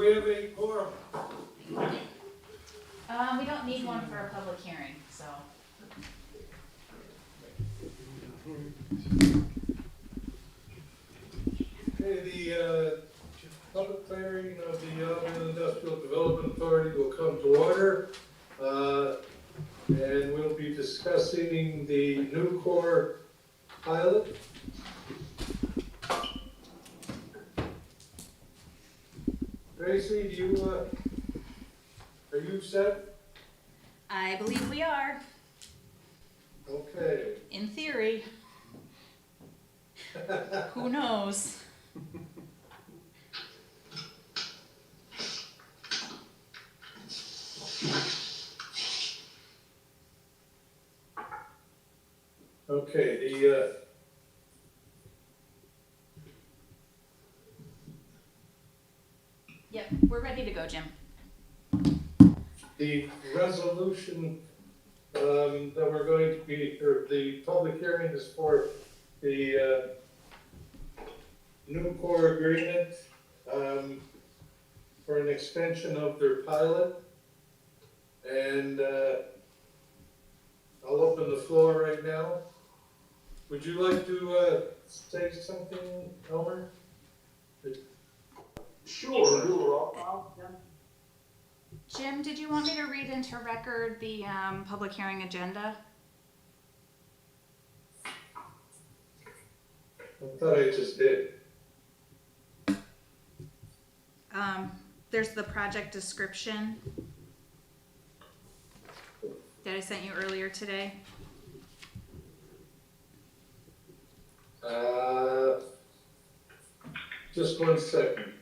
we have a quorum? We don't need one for a public hearing, so. Okay, the public hearing of the Auburn Industrial Development Authority will come to order. And we'll be discussing the Nucor pilot. Tracy, are you set? I believe we are, Okay. in theory. Who knows? Okay, Yep, we're ready to go, Jim. the resolution that we're going to be, or the public hearing is for the Nucor agreement for an extension of their pilot. And I'll open the floor right now. Would you like to say something, Elmer? Sure, do a roll call, Jim? Jim, did you want me to read into record the public hearing agenda? I thought I just did. There's the project description that I sent you earlier today. Just 1 second.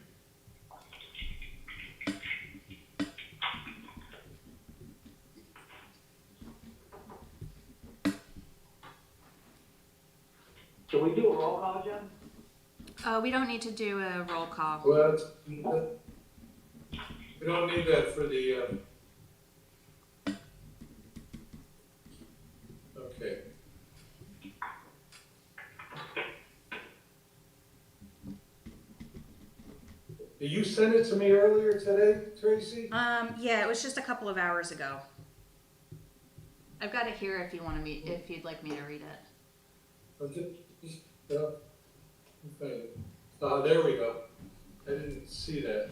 Can we do a roll call, Jim? We don't need to do a roll call. Well, we don't need that for the, okay. Did you send it to me earlier today, Tracy? Yeah, it was just a couple of hours ago. I've got it here if you want to meet, if you'd like me to read it. Okay, yeah. Okay. There we go. I didn't see that.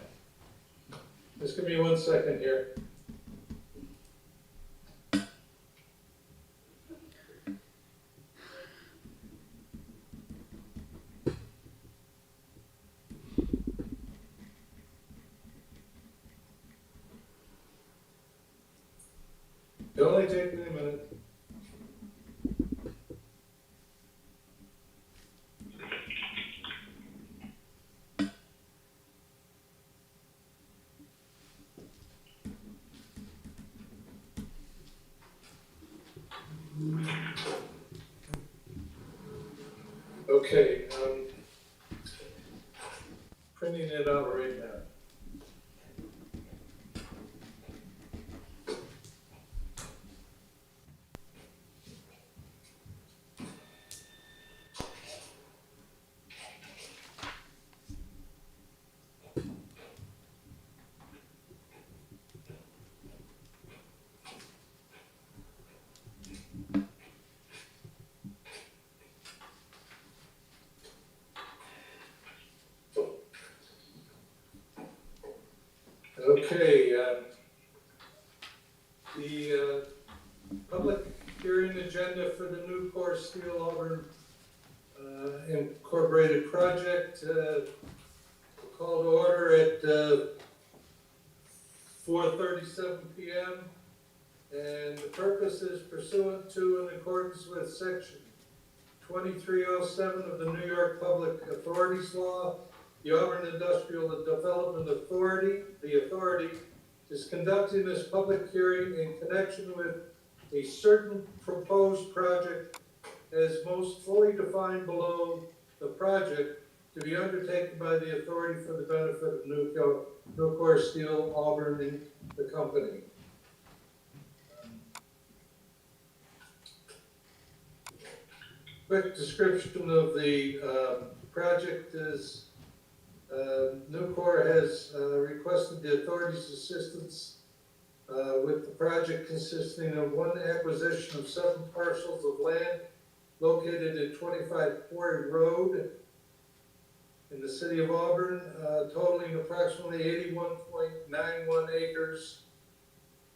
Just give me 1 second here. It'll only take me a minute. Okay, printing it out right now. Okay, the public hearing agenda for the Nucor Steel Auburn Incorporated project call to order at 4:37 p.m. And the purpose is pursuant to, in accordance with section 2307 of the New York Public Authorities Law, the Auburn Industrial Development Authority, the authority, is conducting this public hearing in connection with a certain proposed project as most fully defined below the project to be undertaken by the authority for the benefit of Nucor Steel Auburn and the company. Quick description of the project is Nucor has requested the authority's assistance with the project consisting of one acquisition of 7 parcels of land located at 25 Quarry Road in the city of Auburn, totaling approximately 81.91 acres,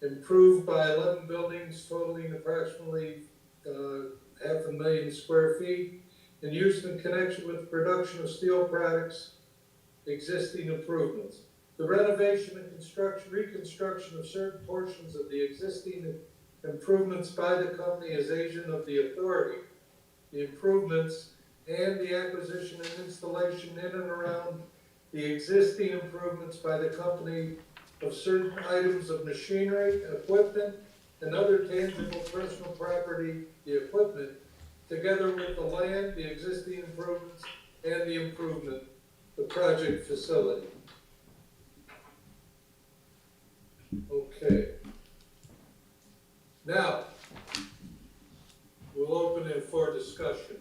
improved by 11 buildings totaling approximately 500,000 square feet, and used in connection with the production of steel products, existing improvements. The renovation and reconstruction of certain portions of the existing improvements by the company as agent of the authority. The improvements and the acquisition and installation in and around the existing improvements by the company of certain items of machinery, equipment, and other tangible personal property, the equipment, together with the land, the existing improvements, and the improvement, the project facility. Okay. Now, we'll open it for discussion.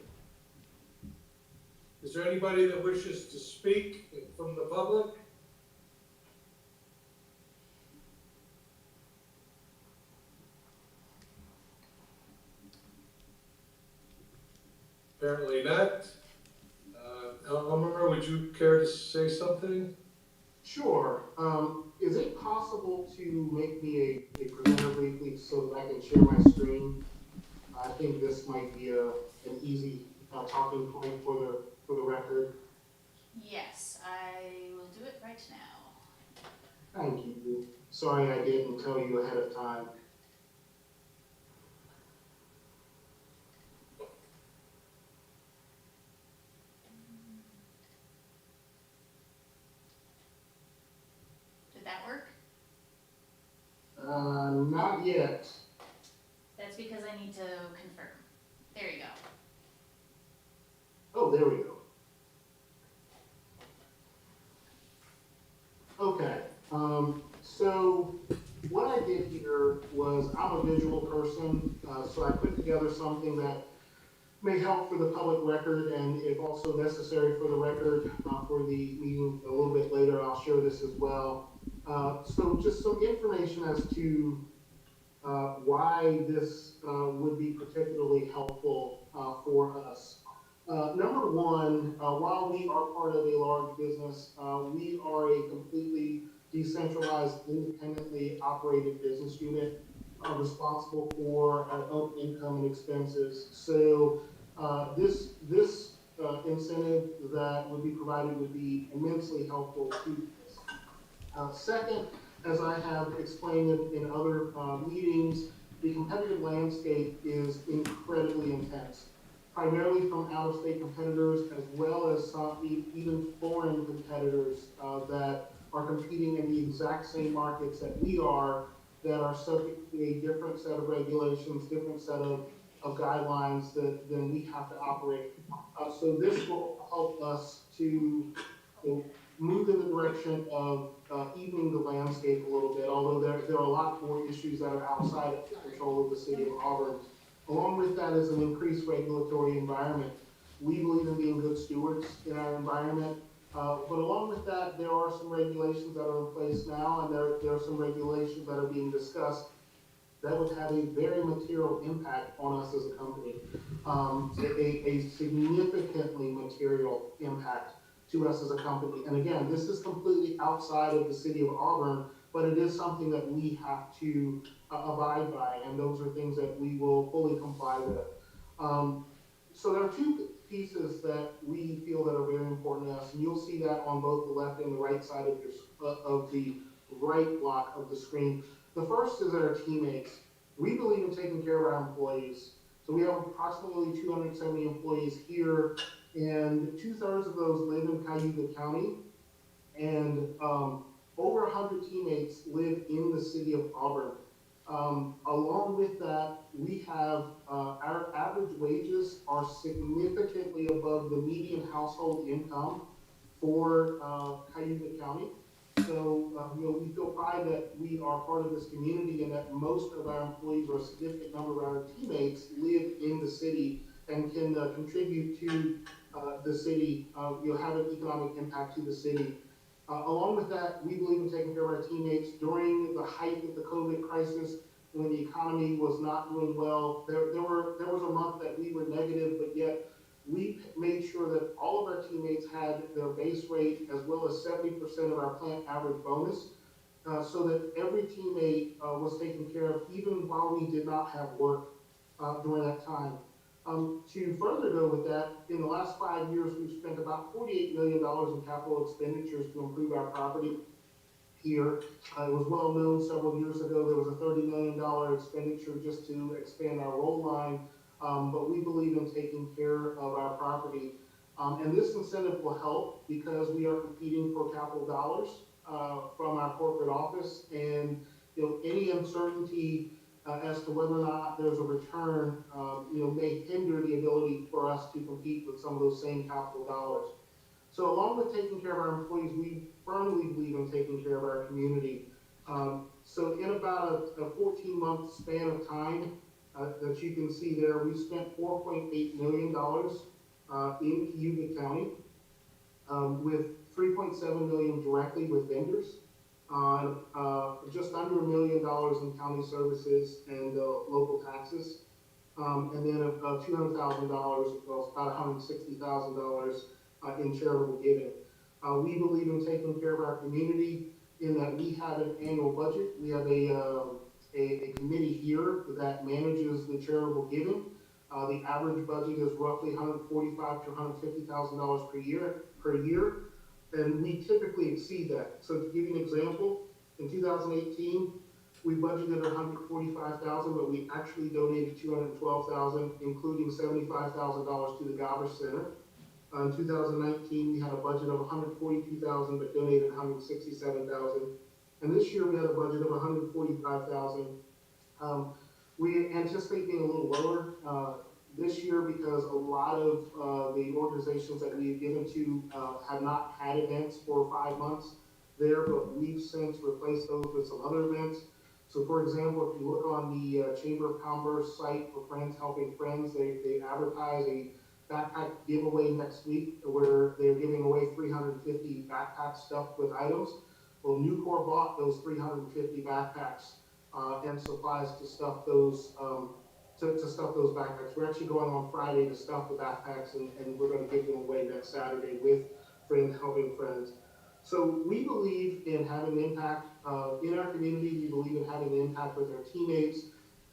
Is there anybody that wishes to speak from the public? Apparently not. Elmer, would you care to say something? Sure. Is it possible to make me a presenter briefly so that I can share my screen? I think this might be an easy talking point for the record. Yes, I will do it right now. Thank you. Sorry I didn't tell you ahead of time. Did that work? Not yet. That's because I need to confirm. There you go. Oh, there we go. Okay, so what I did here was, I'm a visual person, so I put together something that may help for the public record, and if also necessary for the record, for the meeting a little bit later, I'll share this as well. So just some information as to why this would be particularly helpful for us. Number one, while we are part of a large business, we are a completely decentralized, independently operated business unit responsible for our own income and expenses. So this incentive that would be provided would be immensely helpful to us. Second, as I have explained in other meetings, the competitive landscape is incredibly intense, primarily from out-of-state competitors as well as some even foreign competitors that are competing in the exact same markets that we are, that are subject to a different set of regulations, different set of guidelines than we have to operate. So this will help us to move in the direction of evening the landscape a little bit, although there are a lot more issues that are outside of the control of the city of Auburn. Along with that is an increased regulatory environment. We believe in being good stewards in our environment, but along with that, there are some regulations that are in place now, and there are some regulations that are being discussed that would have a very material impact on us as a company, a significantly material impact to us as a company. And again, this is completely outside of the city of Auburn, but it is something that we have to abide by, and those are things that we will fully comply with. So there are two pieces that we feel that are very important to us, and you'll see that on both the left and the right side of the right block of the screen. The first is our teammates. We believe in taking care of our employees. So we have approximately 270 employees here, and 2/3 of those live in Cayuga County, and over 100 teammates live in the city of Auburn. Along with that, we have our average wages are significantly above the median household income for Cayuga County. So we feel pride that we are part of this community, and that most of our employees, or a significant number of our teammates, live in the city and can contribute to the city, have an economic impact to the city. Along with that, we believe in taking care of our teammates during the height of the COVID crisis, when the economy was not doing well. There was a month that we were negative, but yet we made sure that all of our teammates had their base rate as well as 70% of our plant average bonus, so that every teammate was taken care of, even while we did not have work during that time. To further go with that, in the last 5 years, we've spent about $48 million in capital expenditures to improve our property here. It was well known several years ago, there was a $30 million expenditure just to expand our roll line, but we believe in taking care of our property. And this incentive will help because we are competing for capital dollars from our corporate office, and any uncertainty as to whether or not there's a return, may hinder the ability for us to compete with some of those same capital dollars. So along with taking care of our employees, we firmly believe in taking care of our community. So in about a 14-month span of time that you can see there, we spent $4.8 million in Cayuga County, with $3.7 million directly with vendors, just under $1 million in county services and local taxes, and then $200,000, well, about $160,000 in charitable giving. We believe in taking care of our community in that we have an annual budget. We have a committee here that manages the charitable giving. The average budget is roughly $145,000 to $150,000 per year, and we typically exceed that. So to give you an example, in 2018, we budgeted $145,000, but we actually donated $212,000, including $75,000 to the Gover Center. In 2019, we had a budget of $142,000, but donated $167,000. And this year, we had a budget of $145,000. We anticipate being a little lower this year because a lot of the organizations that we've given to have not had events for 5 months there, but we've since replaced those with some other events. So for example, if you look on the Chamber of Commerce site for Friends Helping Friends, they advertise a backpack giveaway next week where they're giving away 350 backpacks stuffed with items. Well, Nucor bought those 350 backpacks and supplies to stuff those to stuff those backpacks. We're actually going on Friday to stuff the backpacks, and we're going to give them away next Saturday with Friends Helping Friends. So we believe in having an impact in our community. We believe in having an impact with our teammates,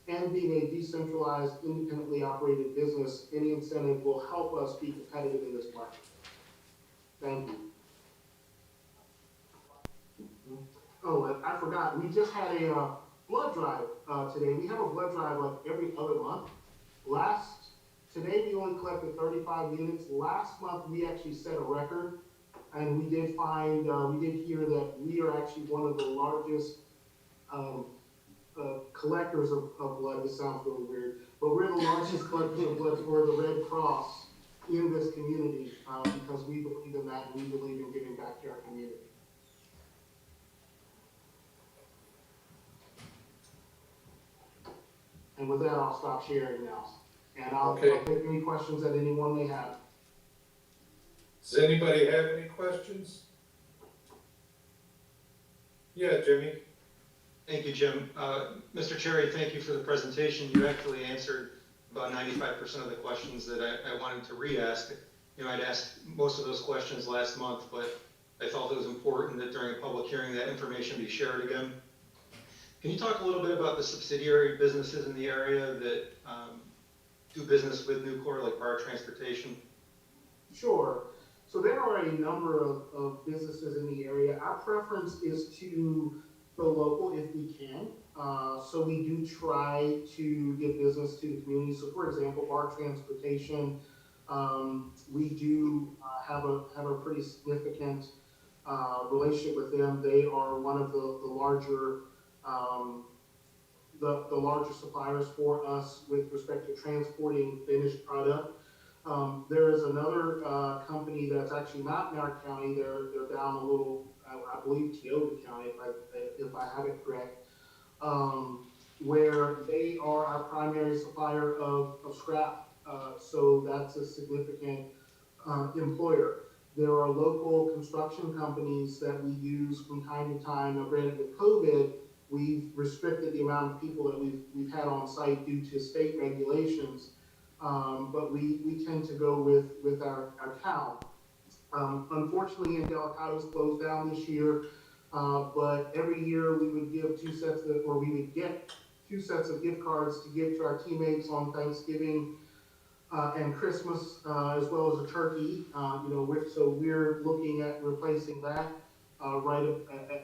and being a decentralized, independently operated business. Any incentive will help us be competitive in this market. Thank you. Oh, I forgot. We just had a blood drive today. We have a blood drive like every other month. Today we only collected 35 units. Last month we actually set a record, and we did hear that we are actually one of the largest collectors of blood. This sounds really weird, but we're the largest collectors of blood for the Red Cross in this community because we believe in that, and we believe in giving back to our community. And with that, I'll stop sharing now, and I'll take any questions that anyone may have. Does anybody have any questions? Yeah, Jimmy. Thank you, Jim. Mr. Cherry, thank you for the presentation. You actually answered about 95% of the questions that I wanted to re-ask. I'd asked most of those questions last month, but I felt it was important that during a public hearing that information be shared again. Can you talk a little bit about the subsidiary businesses in the area that do business with Nucor, like Bar Transportation? Sure. So there are a number of businesses in the area. Our preference is to go local if we can. So we do try to give business to the community. So for example, Bar Transportation, we do have a pretty significant relationship with them. They are one of the larger the larger suppliers for us with respect to transporting finished product. There is another company that's actually not in our county. They're down a little, I believe, Tioga County, if I have it correct, where they are our primary supplier of scrap. So that's a significant employer. There are local construction companies that we use from time to time. Now, granted, with COVID, we've restricted the amount of people that we've had on site due to state regulations. But we tend to go with our town. Unfortunately, Angelicado's closed down this year, but every year we would give we would get 2 sets of gift cards to give to our teammates on Thanksgiving and Christmas, as well as a turkey. So we're looking at replacing that right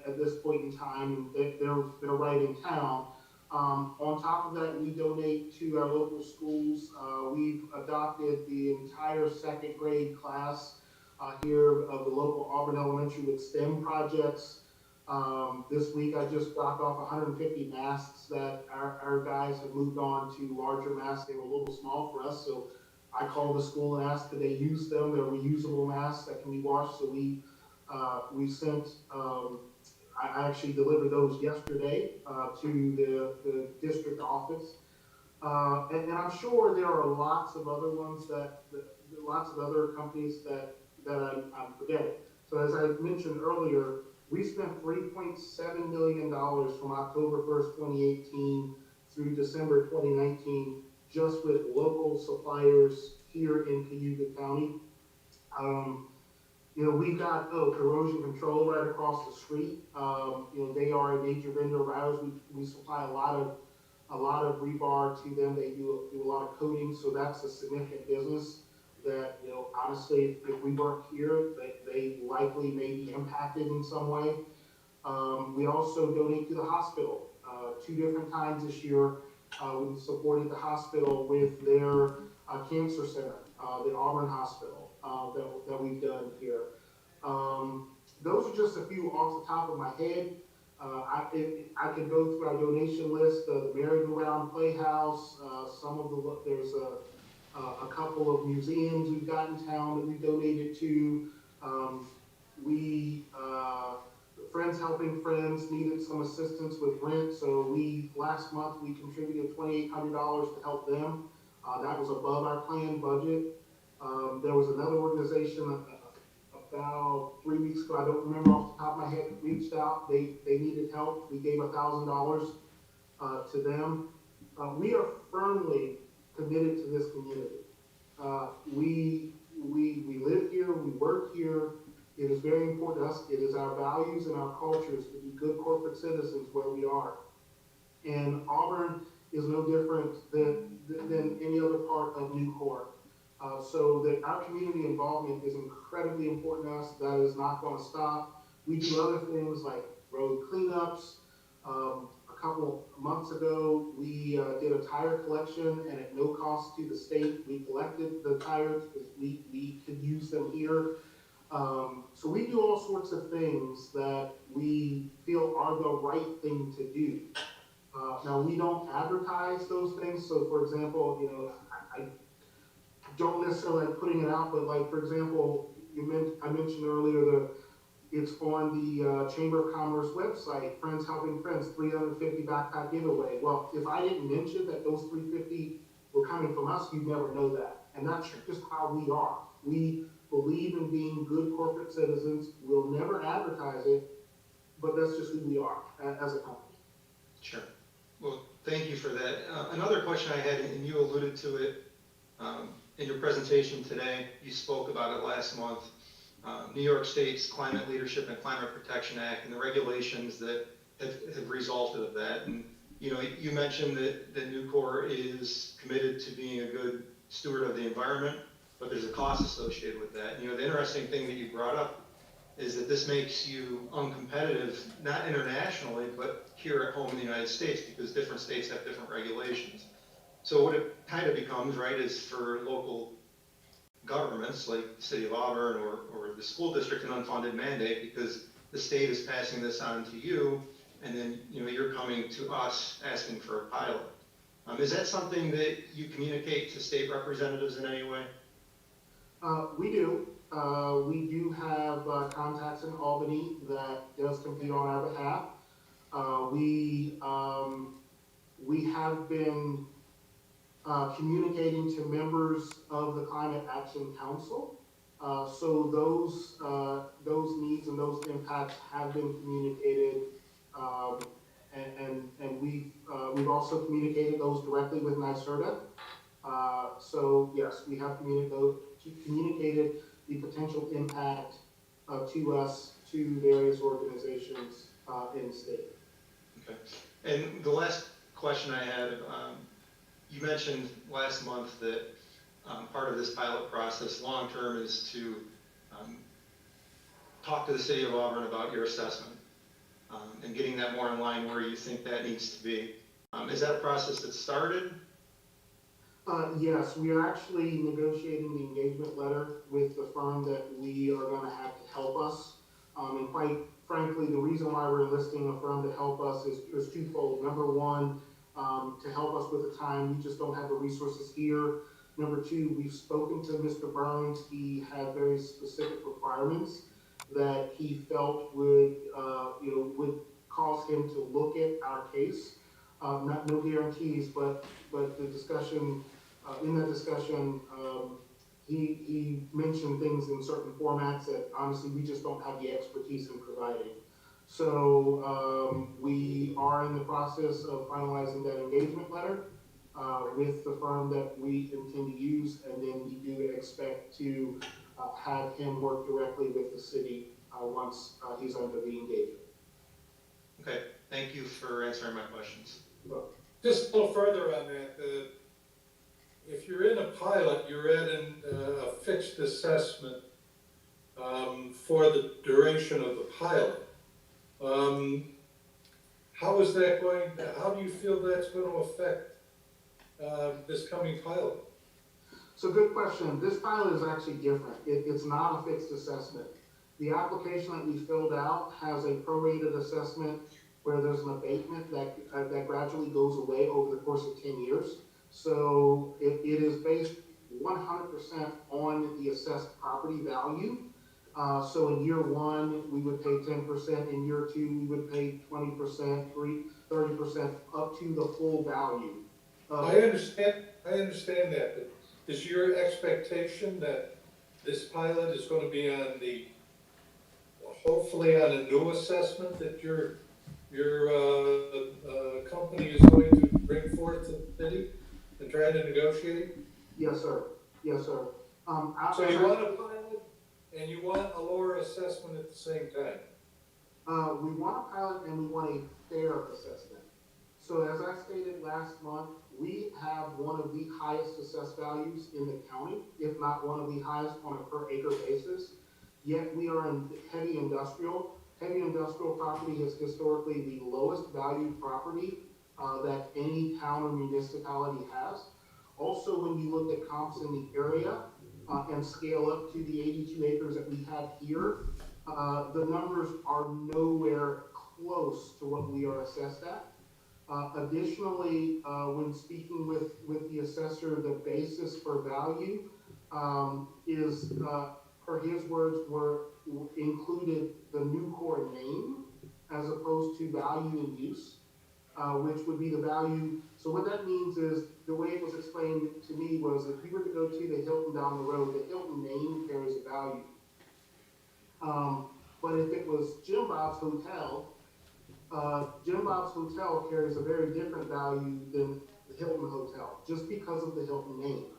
at this point in time. They're right in town. On top of that, we donate to our local schools. We've adopted the entire second grade class here of the local Auburn Elementary with STEM projects. This week I just dropped off 150 masks that our guys have moved on to larger masks. They were a little small for us, so I called the school and asked could they use them. They're reusable masks that can be washed, so we sent, I actually delivered those yesterday to the district office. And I'm sure there are lots of other ones lots of other companies that I'm forgetting. So as I mentioned earlier, we spent $3.7 million from October 1st, 2018 through December 2019 just with local suppliers here in Cayuga County. We've got corrosion control right across the street. They are a major vendor of ours. We supply a lot of rebar to them. They do a lot of coating, so that's a significant business that, honestly, if we weren't here, they likely may be impacted in some way. We also donate to the hospital. 2 different times this year, we supported the hospital with their cancer center, the Auburn Hospital, that we've done here. Those are just a few off the top of my head. I could go through our donation list, the merry-go-round playhouse, there's a couple of museums we've got in town that we donated to. Friends Helping Friends needed some assistance with rent, so last month we contributed $2,800 to help them. That was above our planned budget. There was another organization about 3 weeks ago, I don't remember off the top of my head, reached out. They needed help. We gave $1,000 to them. We are firmly committed to this community. We live here, we work here. It is very important to us. It is our values and our cultures to be good corporate citizens where we are. And Auburn is no different than any other part of Nucor. So that our community involvement is incredibly important to us. That is not going to stop. We do other things like road cleanups. A couple of months ago, we did a tire collection, and at no cost to the state, we collected the tires because we could use them here. So we do all sorts of things that we feel are the right thing to do. Now, we don't advertise those things. So, for example, I don't necessarily like putting it out, but like, for example, I mentioned earlier it's on the Chamber of Commerce website, Friends Helping Friends, 350 backpack giveaway. Well, if I didn't mention that those 350 were coming from us, you'd never know that. And that's just how we are. We believe in being good corporate citizens. We'll never advertise it, but that's just who we are as a company. Sure. Well, thank you for that. Another question I had, and you alluded to it in your presentation today, you spoke about it last month, New York State's Climate Leadership and Climate Protection Act and the regulations that have resulted of that. And, you mentioned that Nucor is committed to being a good steward of the environment, but there's a cost associated with that. The interesting thing that you brought up is that this makes you uncompetitive, not internationally, but here at home in the United States, because different states have different regulations. So what it kind of becomes, right, is for local governments like the city of Auburn or the school district an unfunded mandate because the state is passing this on to you, and then you're coming to us asking for a pilot. Is that something that you communicate to state representatives in any way? We do. We do have contacts in Albany that does compete on our behalf. We have been communicating to members of the Climate Action Council So those needs and those impacts have been communicated, um, and we've also communicated those directly with NYSERDA. So yes, we have communicated the potential impact to us, to various organizations in the state. Okay. And the last question I had, you mentioned last month that part of this pilot process long-term is to talk to the city of Auburn about your assessment and getting that more in line where you think that needs to be. Is that a process that started? Yes, we are actually negotiating the engagement letter with the firm that we are going to have to help us. And quite frankly, the reason why we're enlisting a firm to help us is twofold. Number one, to help us with the time, we just don't have the resources here. Number two, we've spoken to Mr. Burns. He had very specific requirements that he felt would cause him to look at our case. No guarantees, but the discussion. In that discussion, he mentioned things in certain formats that honestly we just don't have the expertise in providing. So we are in the process of finalizing that engagement letter with the firm that we intend to use, and then we do expect to have him work directly with the city once he's under the engagement. Okay, thank you for answering my questions. Just a little further on that, if you're in a pilot, you're at a fixed assessment for the duration of the pilot. How is that going, how do you feel that's going to affect this coming pilot? So good question. This pilot is actually different. It's not a fixed assessment. The application that we filled out has a prorated assessment where there's an abatement that gradually goes away over the course of 10 years. So it is based 100% on the assessed property value. So in year one, we would pay 10%. In year two, we would pay 20%, 30%, up to the full value. I understand that, but is your expectation that this pilot is going to be on hopefully on a new assessment that your company is going to bring forth to the city and try to negotiate? Yes, sir. Yes, sir. So you want a pilot and you want a lower assessment at the same time? We want a pilot and we want a fair assessment. So as I stated last month, we have one of the highest assessed values in the county, if not one of the highest on a per acre basis. Yet we are in heavy industrial. Heavy industrial property is historically the lowest valued property that any town or municipality has. Also, when you look at comps in the area and scale up to the 82 acres that we have here, the numbers are nowhere close to what we are assessed at. Additionally, when speaking with the assessor, the basis for value is, per his words, included the Nucor name as opposed to value and use, which would be the value. So what that means is, the way it was explained to me was, if you were to go to the Hilton down the road, the Hilton name carries a value. But if it was Jim Bob's Hotel, Jim Bob's Hotel carries a very different value than the Hilton Hotel, just because of the Hilton name.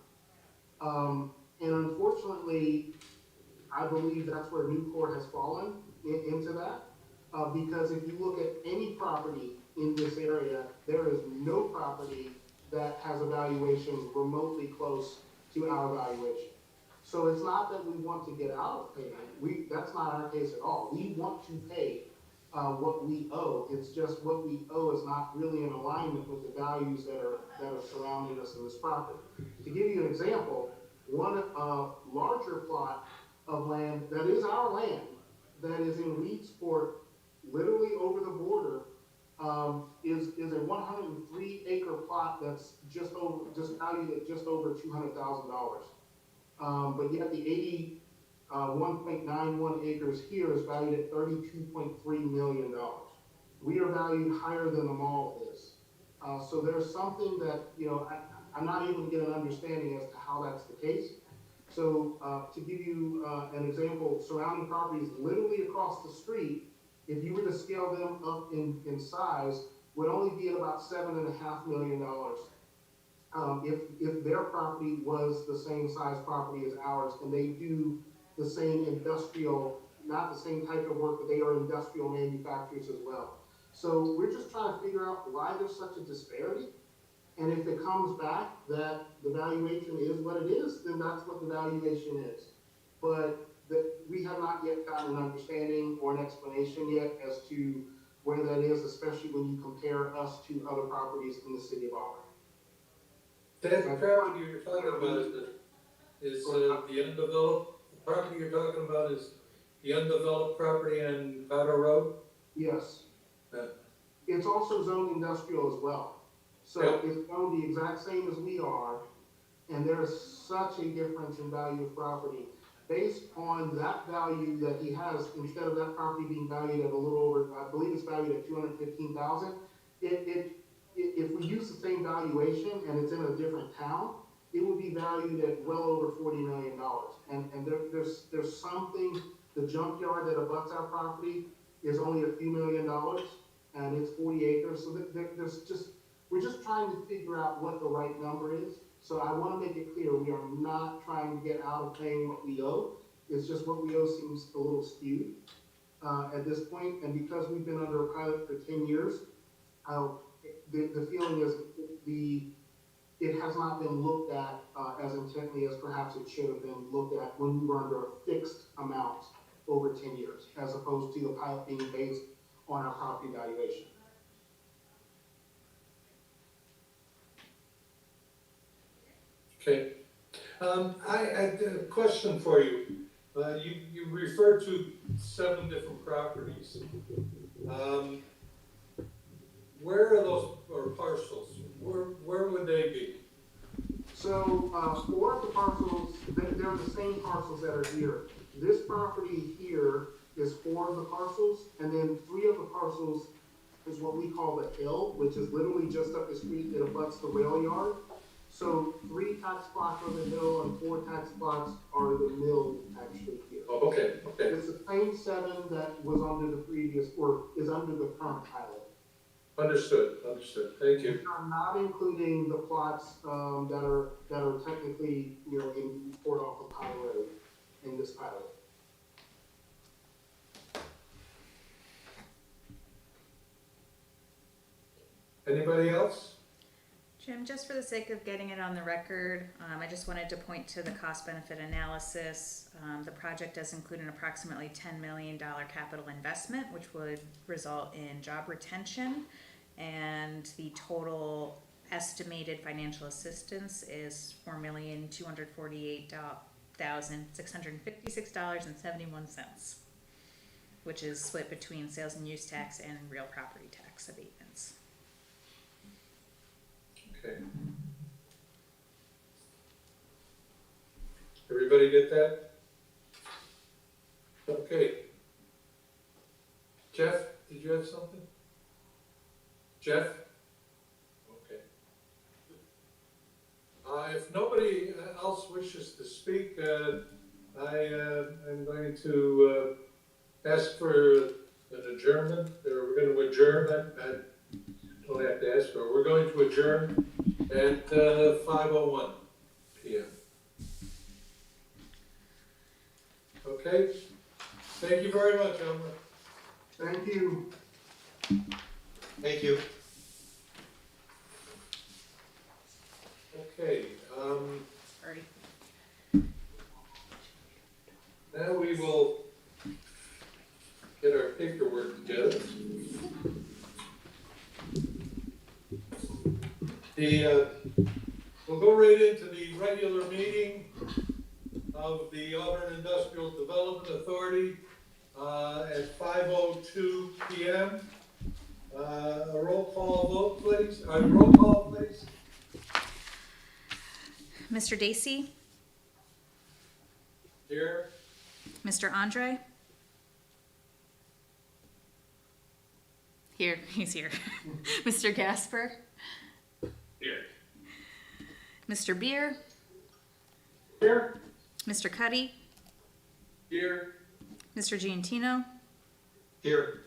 And unfortunately, I believe that's where Nucor has fallen into that, because if you look at any property in this area, there is no property that has a valuation remotely close to our valuation. So it's not that we want to get out of payment. That's not our case at all. We want to pay what we owe. It's just what we owe is not really in alignment with the values that are surrounding us in this property. To give you an example, one larger plot of land that is our land, that is in Reedsport, literally over the border, is a 103 acre plot that's just valued at just over $200,000. But yet the 1.91 acres here is valued at $32.3 million. We are valued higher than the mall is. So there's something that, I'm not able to get an understanding as to how that's the case. So, to give you, an example, surrounding properties literally across the street, if you were to scale them up in size, would only be at about $7.5 million. If their property was the same size property as ours, and they do the same industrial, not the same type of work, but they are industrial manufacturers as well. So we're just trying to figure out why there's such a disparity. And if it comes back that the valuation is what it is, then that's what the valuation is. But we have not yet gotten an understanding or an explanation yet as to where that is, especially when you compare us to other properties in the city of Auburn. That property you're talking about is the undeveloped, the property you're talking about is the undeveloped property on Powder Road? Yes. Yeah. It's also zoned industrial as well. So Yeah. it's zoned the exact same as we are, and there's such a difference in value of property. Based on that value that he has, instead of that property being valued at a little over, I believe it's valued at $215,000, if we use the same valuation and it's in a different town, it would be valued at well over $40 million. And there's something, the junkyard that abuts our property is only a few $1,000,000, and it's 40 acres. So we're just trying to figure out what the right number is. So I want to make it clear, we are not trying to get out of paying what we owe. It's just what we owe seems a little skewed at this point. And because we've been under a pilot for 10 years, the feeling is it has not been looked at as intently as perhaps it should have been looked at when we were under a fixed amount over 10 years, as opposed to the pilot being based on our property valuation. Okay. I had a question for you. You referred to 7 different properties. Where are those, or parcels? Where would they be? So, 4 of the parcels, they're the same parcels that are here. This property here is 4 of the parcels, and then 3 of the parcels is what we call the hill, which is literally just up the street that abuts the rail yard. So 3 tax plots are the hill and 4 tax plots are the mill actually here. Oh, okay, okay. It's the same 7 that was under the previous, or is under the current pilot. Understood. Thank you. I'm not including the plots that are technically, in Port off of Pine Road in this pilot. Anybody else? Jim, just for the sake of getting it on the record, I just wanted to point to the cost-benefit analysis. The project does include an approximately $10 million capital investment, which would result in job retention, and the total estimated financial assistance is $4,248,656.71, which is split between sales and use tax and real property tax abatements. Okay. Everybody get that? Okay. Jeff, did you have something? Jeff? Okay. If nobody else wishes to speak, I am going to ask for an adjournment, or we're going to adjourn. I don't have to ask for. We're going to adjourn at 5:01 p.m. Okay? Thank you very much, Elmer. Thank you. Thank you. Okay, Already. now we will get our paperwork together. We'll go right into the regular meeting of the Auburn Industrial Development Authority at 5:02 p.m. A roll call vote, please. Roll call, please. Mr. Dacey, Here. Mr. Andre? Here, he's here. Mr. Gasper? Here. Mr. Beer? Here? Mr. Cuddy, Here. Mr. Giantino, Here.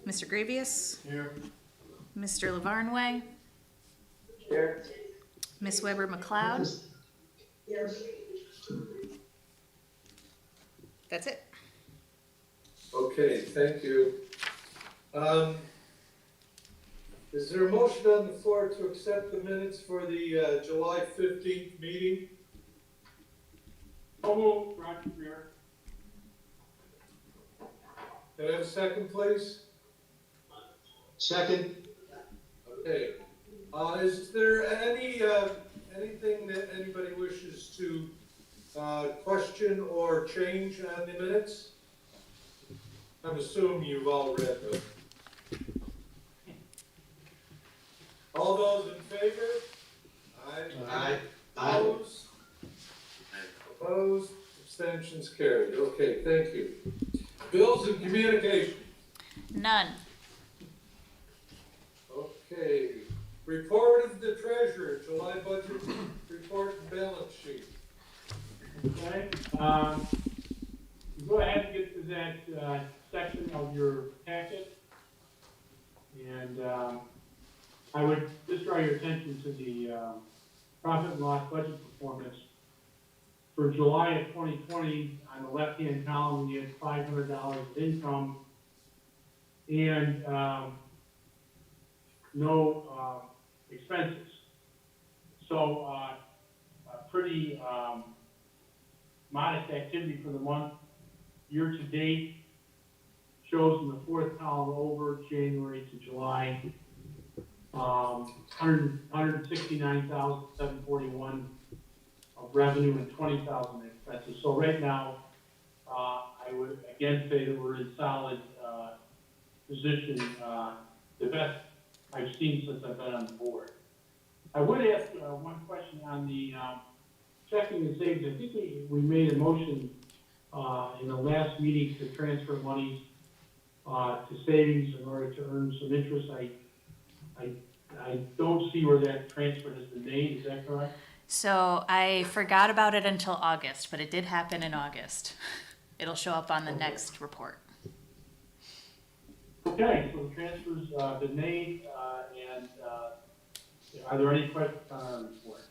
Mr. Gravius, Here. Mr. Lavarnway, Here. Miss Weber McLeod. That's it. Okay, thank you. Is there a motion on the floor to accept the minutes for the July 15th meeting? Roger Freer. Can I have a second, please? Second. Okay. Is there anything that anybody wishes to question or change on the minutes? I'm assuming you've all read them. All those in favor? Aye. Opposed? Opposed? Abstentions carried. Okay, thank you. Bills and communication. None. Okay. Report of the treasurer, July budget report and balance sheet. Okay, go ahead and get to that, section of your packet. And, I would just draw your attention to the, profit and loss budget performance. For July of 2020, on the left-hand column, you had $500 of income and, no, expenses. So, pretty, modest activity for the month. Year to date shows in the fourth column over January to July, 169,741 of revenue and 20,000 expenses. So right now, I would again say that we're in solid position, the best I've seen since I've been on the board. I would ask one question on the checking and savings. I think we made a motion in the last meeting to transfer money to savings in order to earn some interest. I don't see where that transfer has been made. Is that correct? So I forgot about it until August, but it did happen in August. It'll show up on the next report. Okay, so the transfer's been made, and are there any questions on our report?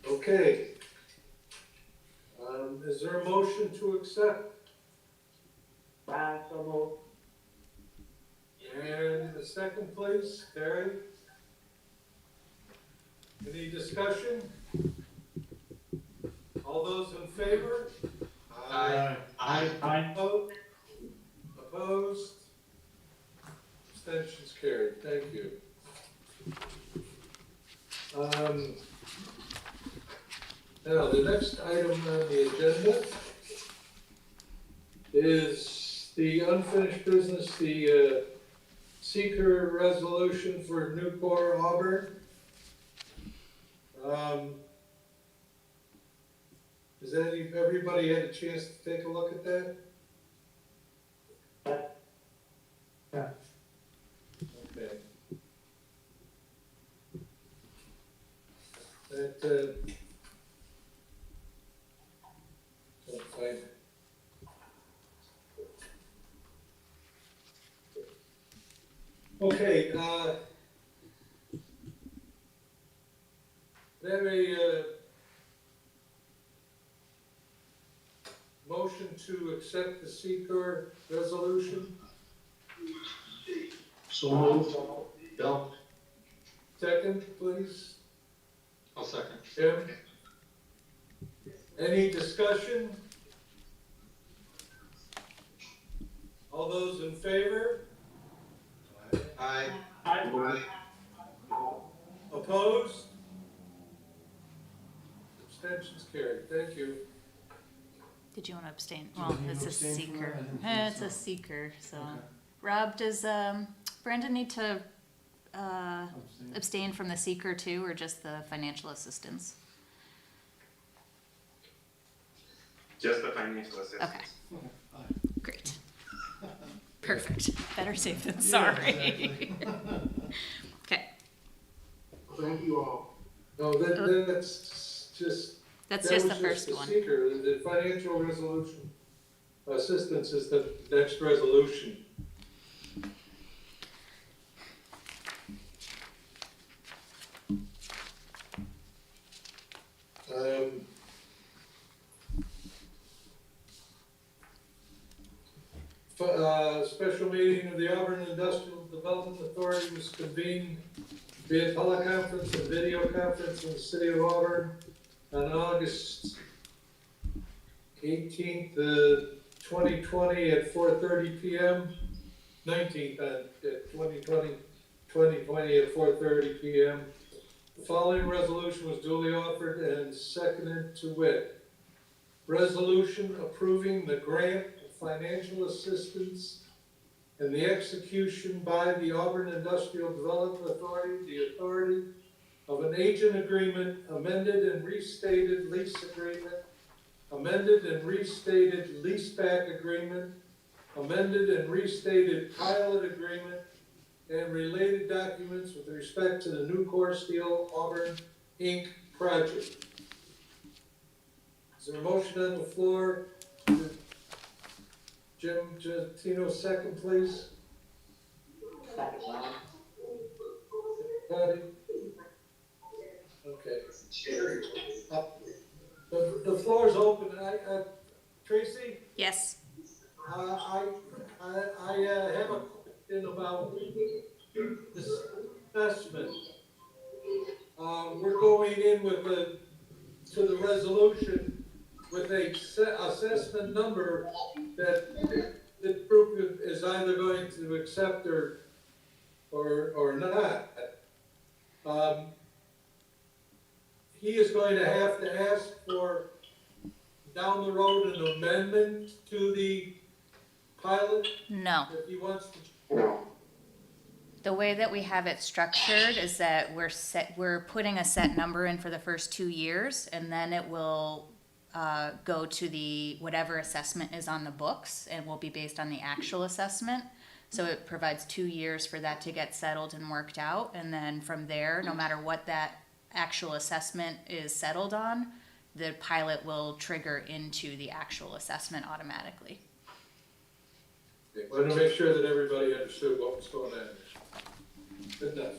Okay. Is there a motion to accept? So moved. And the second, please, Terry? Any discussion? All those in favor? Aye. Aye. Opposed? Abstentions carried. Thank you. Now, the next item on the agenda is the unfinished business, the seeker resolution for Nucor Auburn. Has everybody had a chance to take a look at that? Yeah. Okay. That, can't find it. Okay, then a motion to accept the seeker resolution. So moved. Bill? Second, please. I'll second. Jim? Any discussion? All those in favor? Aye. Aye. Opposed? Abstentions carried. Thank you. Did you want to abstain? Well, it's a seeker. It's a seeker, so. Rob, does Brandon need to abstain from the seeker too, or just the financial assistance? Just the financial assistance. Okay. Great. Perfect. Better safe than sorry. Okay. Thank you all. No, that's just. That's that just was the first the one. seeker. The financial resolution assistance is the next resolution. Special meeting of the Auburn Industrial Development Authority was convened via teleconference and video conference in the city of Auburn on August 18th, 2020 at 4:30 p.m. 19th, 2020 at 4:30 p.m. The following resolution was duly offered and seconded to wit. Resolution approving the grant of financial assistance and the execution by the Auburn Industrial Development Authority, the authority of an agent agreement, amended and restated lease agreement, amended and restated leaseback agreement, amended and restated pilot agreement, and related documents with respect to the Nucor Steel Auburn, Inc. project. Is there a motion on the floor? Jim Gentino, second, please. Second, Ron. Patty? Okay. The floor is open. Tracy, Yes. I have a question about this assessment. We're going in to the resolution with a assessment number that the group is either going to accept or not. He is going to have to ask for, down the road, an amendment to the pilot No. if he wants to. No. The way that we have it structured is that we're putting a set number in for the first 2 years, and then it will go to the whatever assessment is on the books, and will be based on the actual assessment. So it provides 2 years for that to get settled and worked out, and then from there, no matter what that actual assessment is settled on, the pilot will trigger into the actual assessment automatically. I wanted to make sure that everybody understood what was going on. Good enough.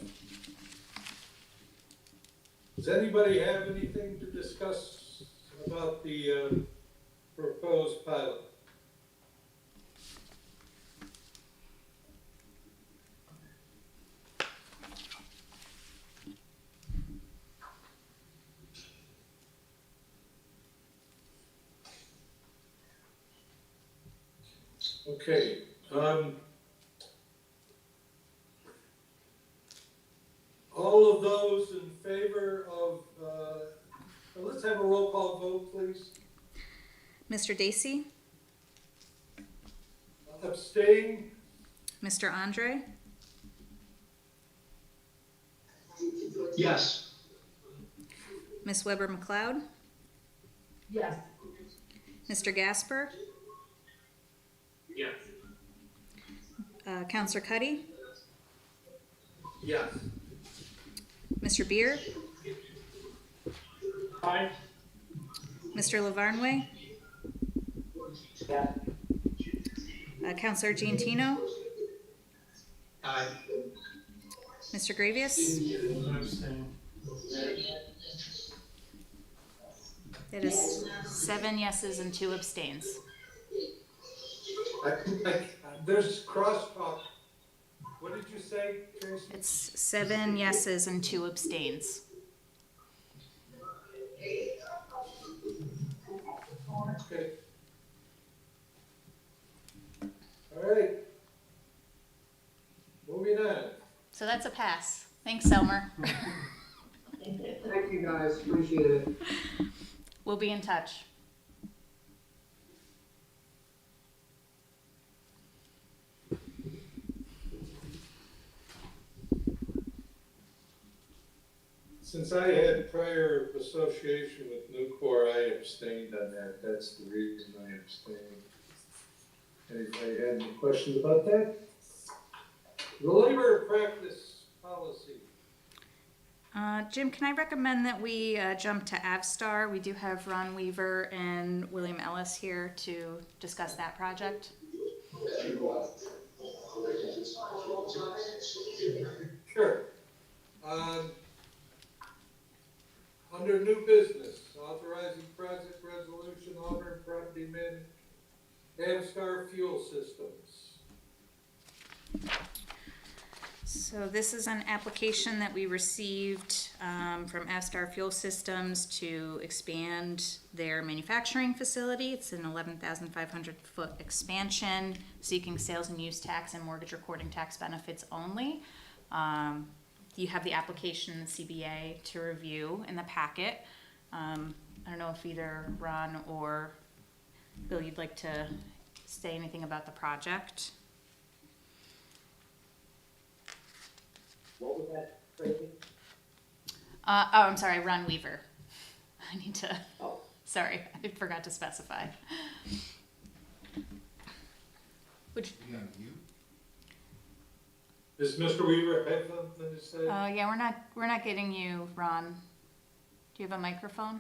Does anybody have anything to discuss about the proposed pilot? Okay, all of those in favor of, let's have a roll call vote, please. Mr. Dacey? Abstain? Mr. Andre? Yes. Ms. Weber McLeod? Yes. Mr. Gasper? Yes. Counselor Cuddy? Yes. Mr. Beer? Aye. Mr. Lavarnway? Yes. Counselor Giantino? Aye. Mr. Gravius? It is 7 yeses and 2 abstains. There's crosstalk. What did you say, Tracy? It's 7 yeses and 2 abstains. Okay. All right. Moving on. So that's a pass. Thanks, Elmer. Thank you guys, appreciate it. We'll be in touch. Since I had prior association with Nucor, I abstained on that. That's the reason I abstained. Anybody had any questions about that? The labor practice policy. Jim, can I recommend that we jump to Avstar? We do have Ron Weaver and William Ellis here to discuss that project. Sure. Um, Under new business, authorizing project resolution, Auburn property management, Avstar Fuel Systems. So this is an application that we received from Avstar Fuel Systems to expand their manufacturing facility. It's an 11,500 foot expansion, seeking sales and use tax and mortgage recording tax benefits only. You have the application in the CBA to review in the packet. I don't know if either Ron or Bill, you'd like to say anything about the project? What was that, Tracy? I'm sorry, Ron Weaver. I need to, Oh. sorry, I forgot to specify. Which, Does Mr. Weaver have something to say? yeah, we're not getting you, Ron. Do you have a microphone?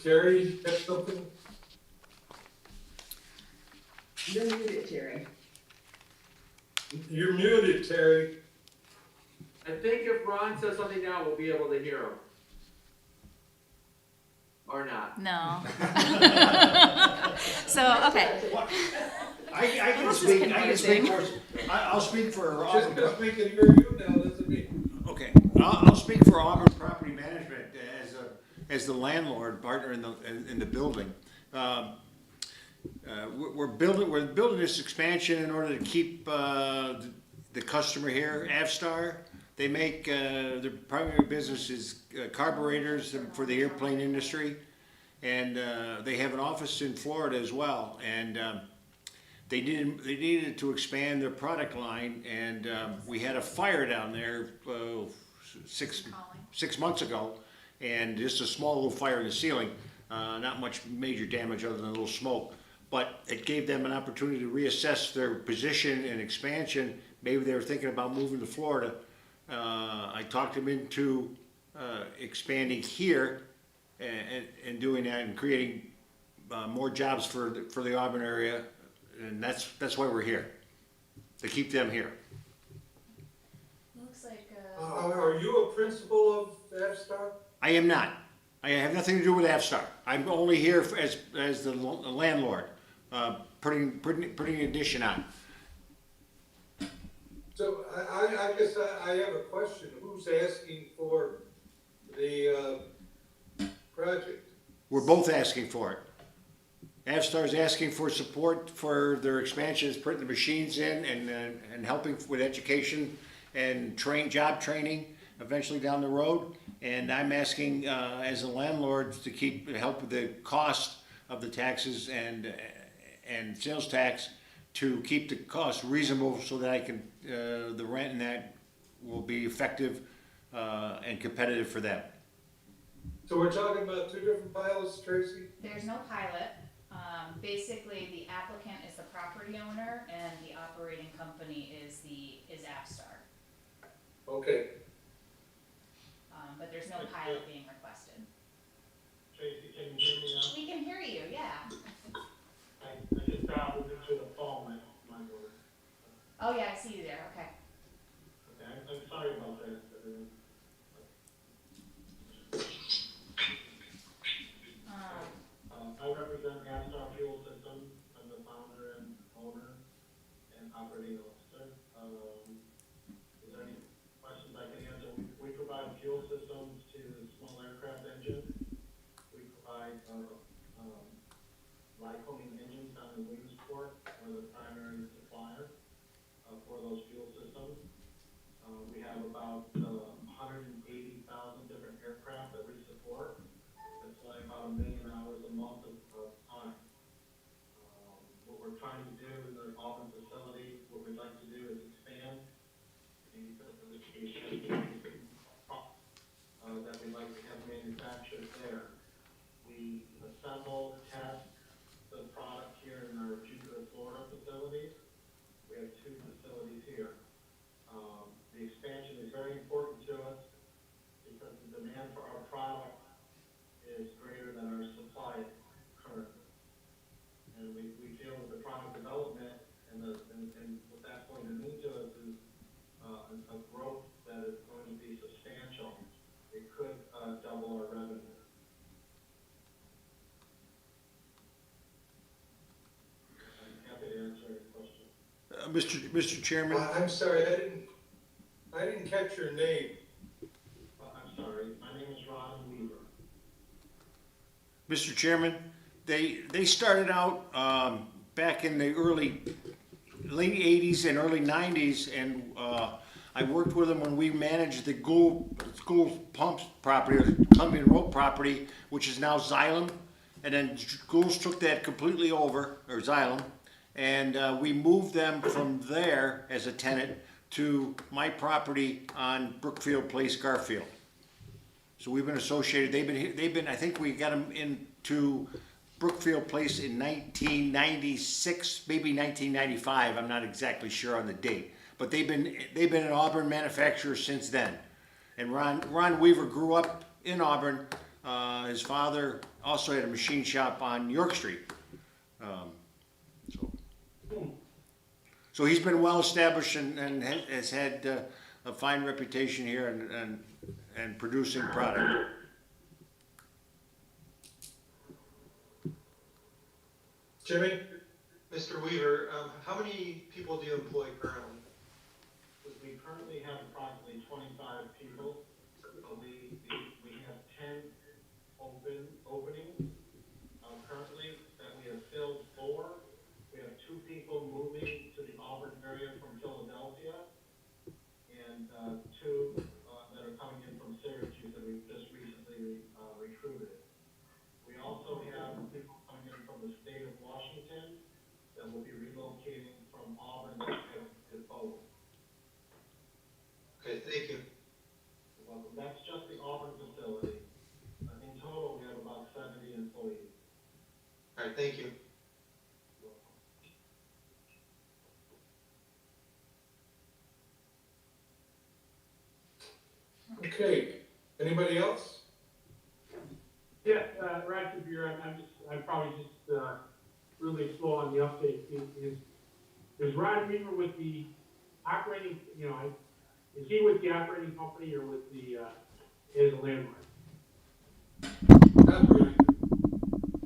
Terry, you have something? You're muted, Terry. You're muted, Terry. I think if Ron says something now, we'll be able to hear him. Or not. No. So, okay. I can This is speak, I can speak confusing. for, I'll speak for Just Auburn. because we can hear you now doesn't mean. Okay, I'll speak for Auburn Property Management as the landlord partner in the building. We're building this expansion in order to keep the customer here. Avstar, they make their primary business is carburetors for the airplane industry, and they have an office in Florida as well. And they needed to expand their product line, and we had a fire down there 6 months ago, and just a small little fire in the ceiling, not much major damage other than a little smoke. But it gave them an opportunity to reassess their position and expansion. Maybe they were thinking about moving to Florida. I talked them into expanding here and doing that and creating more jobs for the Auburn area. And that's why we're here, to keep them here. Looks like, Are you a principal of Avstar? I am not. I have nothing to do with Avstar. I'm only here as the landlord, putting an addition on. So I guess I have a question. Who's asking for the project? We're both asking for it. Avstar's asking for support for their expansions, putting the machines in and helping with education and job training eventually down the road. And I'm asking as a landlord to help with the cost of the taxes and sales tax to keep the cost reasonable so that I can, the rent and that will be effective and competitive for them. So we're talking about two different pilots, Tracy? there's no pilot. Basically, the applicant is the property owner and the operating company is Avstar. Okay. But there's no pilot being requested. Tracy, can you hear me now? We can hear you, yeah. I just dialed into the phone, my word. Oh, yeah, I see you there, okay. Okay, I'm sorry about that, everyone. I represent Avstar Fuel Systems. I'm the founder and owner and operating officer. Is there any questions I can answer? We provide fuel systems to small aircraft engines. We provide Lycoming engines on the Williamsport. We're the primary supplier for those fuel systems. We have about 180,000 different aircraft that we support. That's like about 1 million hours a month of time. What we're trying to do in the Auburn facility, what we'd like to do is expand and Mr. Chairman, I'm sorry, I didn't catch your name. I'm sorry, my name is Ron Weaver. Mr. Chairman, they started out back in the late 80s and early 90s, and I worked with them when we managed the Gould Pumps property, or Columbian Road property, which is now Xylem. And then Gould's took that completely over, or Xylem, and we moved them from there as a tenant to my property on Brookfield Place, Garfield. So we've been associated. They've been. I think we got them into Brookfield Place in 1996, maybe 1995. I'm not exactly sure on the date, but they've been an Auburn manufacturer since then. And Ron Weaver grew up in Auburn. His father also had a machine shop on York Street. So he's been well established and has had a fine reputation here and producing product. Jimmy? Mr. Weaver, how many people do you employ currently? We currently have approximately 25 people. We have 10 openings currently that we have filled 4. We have 2 people moving to the Auburn area from Philadelphia, and 2 that are coming in from Syracuse that we've just recently recruited. We also have people coming in from the state of Washington that will be relocating from Auburn to Bowen. Okay, thank you. Well, that's just the Auburn facility. In total, we have about 70 employees. All right, thank you. Okay, anybody else? Yeah, Roger Bureau, I'm probably just really slow on the update. Is Ron Weaver with the operating, is he with the operating company or with the, as a landlord? Not really.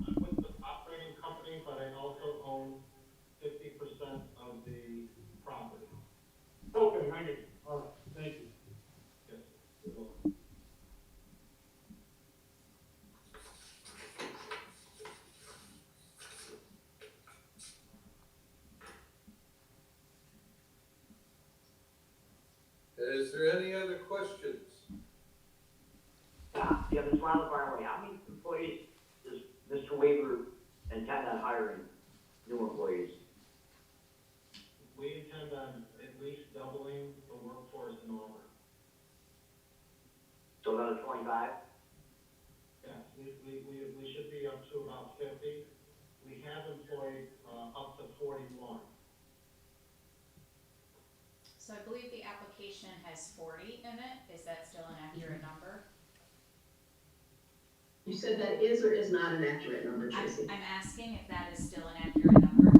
I'm with the operating company, but I also own 50% of the property. Okay, I get it. All right, thank you. Yes, you're welcome. Is there any other questions? Yeah, this Ron Barway, how many employees does Mr. Weaver intend on hiring, new employees? We intend on at least doubling the workforce in Auburn. So another 25? Yes, we should be up to about 50. We have employed up to 41. So I believe the application has 40 in it. Is that still an accurate number? You said that is or is not an accurate number, Tracy? I'm asking if that is still an accurate number.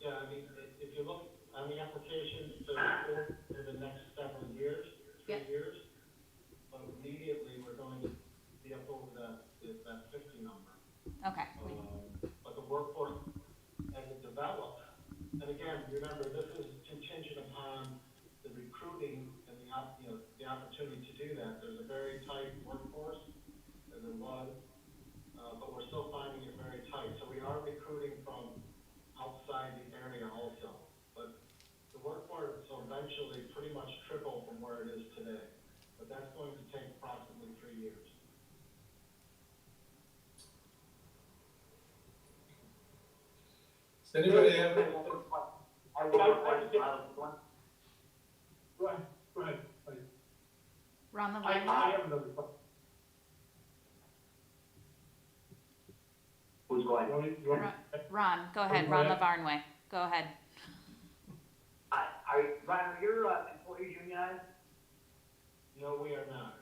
Yeah, I mean, if you look on the application, it's for the next several years, 3 years. But immediately, we're going to be up over that 50 number. Okay. But the workforce, as it develops, and again, remember, this is contingent upon the recruiting and the opportunity to do that. There's a very tight workforce, as there was, but we're still finding it very tight. So we are recruiting from outside the area also. But the workforce will eventually pretty much triple from where it is today. But that's going to take approximately 3 years. Does anybody have any? Right. Ron the I line. have another question. Who's going? Ron, go ahead. Ron Lavarnway. Go ahead. Ron, are your employees unionized? No, we are not.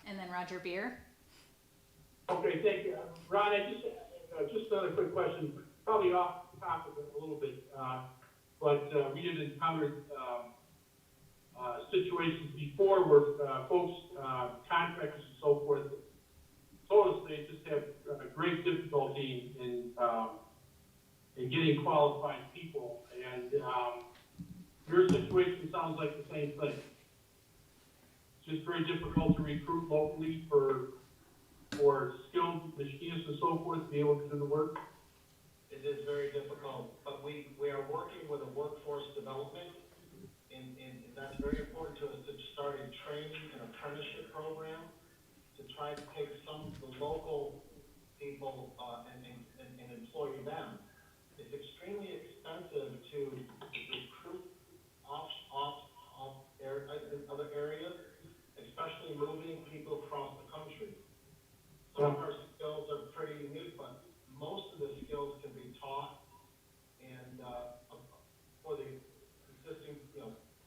And then Roger Beer. Okay, thank you. Ron, just another quick question, probably off topic a little bit, but we had encountered situations before where folks, contractors and so forth, noticed they just have great difficulty in getting qualified people. And your situation sounds like the same thing. It's just very difficult to recruit locally for skilled machinists and so forth to be able to do the work. It is very difficult, but we are working with a workforce development, and that's very important to us to start a training and apprenticeship program to try to take some of the local people and employ them. It's extremely expensive to recruit other areas, especially moving people across the country. Some of our skills are pretty unique, but most of the skills can be taught and for the existing,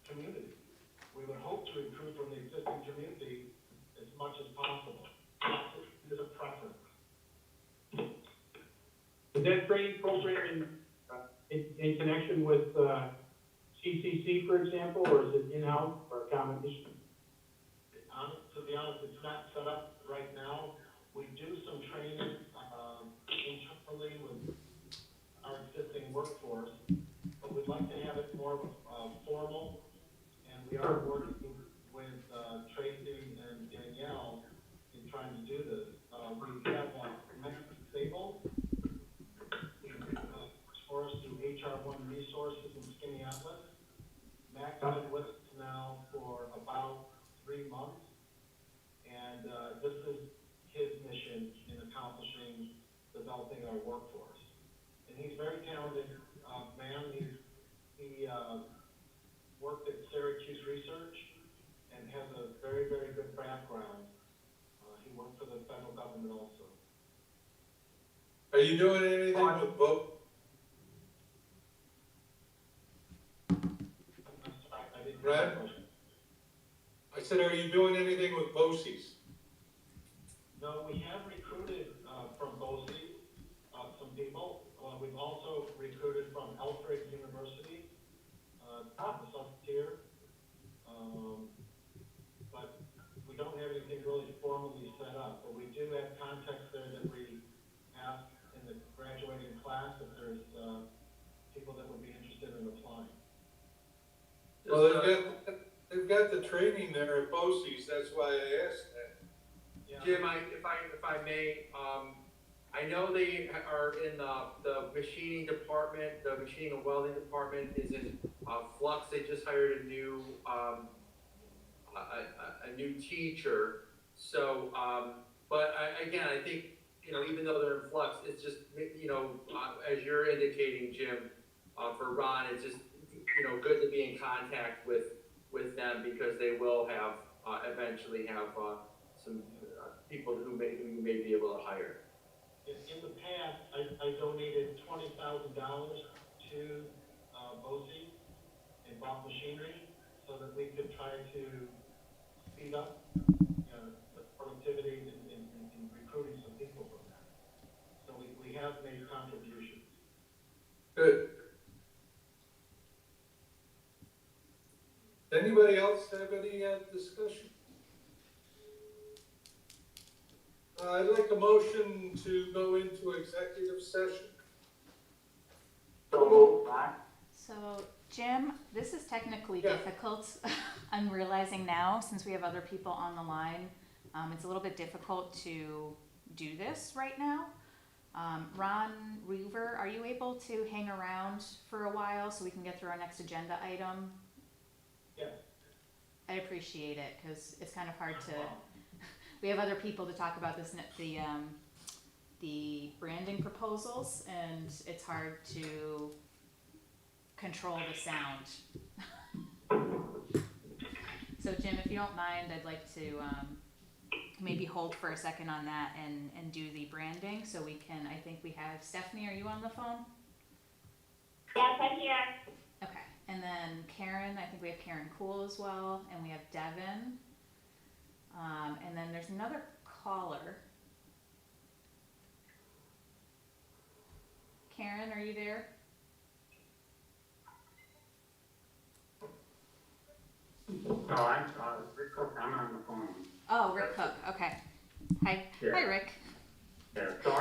community. We would hope to recruit from the existing community as much as possible. It is a preference. Is that training program in connection with CCC, for example, or is it in-house or a combination? To be honest, it's not set up right now. We do some training internally with our existing workforce, but we'd like to have it more formal, and we are working with Tracy and Danielle in trying to do this. We have Stable, for us through HR1 Resources in Skinny Atlas. Max has been with us now for about 3 months, and this is his mission in accomplishing developing our workforce. And he's very talented man. He worked at Syracuse Research and has a very, very good background. He worked for the federal government also. Are you doing anything with both? I'm sorry, I didn't hear Brad? that question. I said, are you doing anything with BOCES? No, we have recruited from BOCES some people. We've also recruited from Alfred University, the south tier. But we don't have anything really formally set up. But we do have contacts there that we ask in the graduating class if there's people that would be interested in applying. Well, they've got the training there at BOCES, that's why I asked that. Yeah. Jim, if I may, I know they are in the machining department, the machining and welding department is in flux. They just hired a new teacher. So, but again, I think, even though they're in flux, it's just, as you're indicating, Jim, for Ron, it's just, good to be in contact with them because they will have, eventually have some people who may be able to hire. In the past, I donated $20,000 to BOCES and bought machinery so that we could try to speed up the productivity in recruiting some people from that. So we have made contributions. Good. Anybody else have any discussion? I'd like a motion to go into executive session. So moved, Ron? So, Jim, this is technically Yeah. difficult. I'm realizing now, since we have other people on the line, it's a little bit difficult to do this right now. Ron Reaver, are you able to hang around for a while so we can get through our next agenda item? Yes. I appreciate it, because it's kind of hard to, we have other people to talk about this, the branding proposals, and it's hard to control the sound. So Jim, if you don't mind, I'd like to maybe hold for a second on that and do the branding, so we can, I think we have, Stephanie, are you on the phone? Yes, I'm here. Okay, and then Karen, I think we have Karen Cool as well, and we have Devin. And then there's another caller. Karen, are you there? No, I'm Rick Cook, I'm on the phone. Oh, Rick Cook, okay. Hi, Yeah. hi Rick. Yeah, so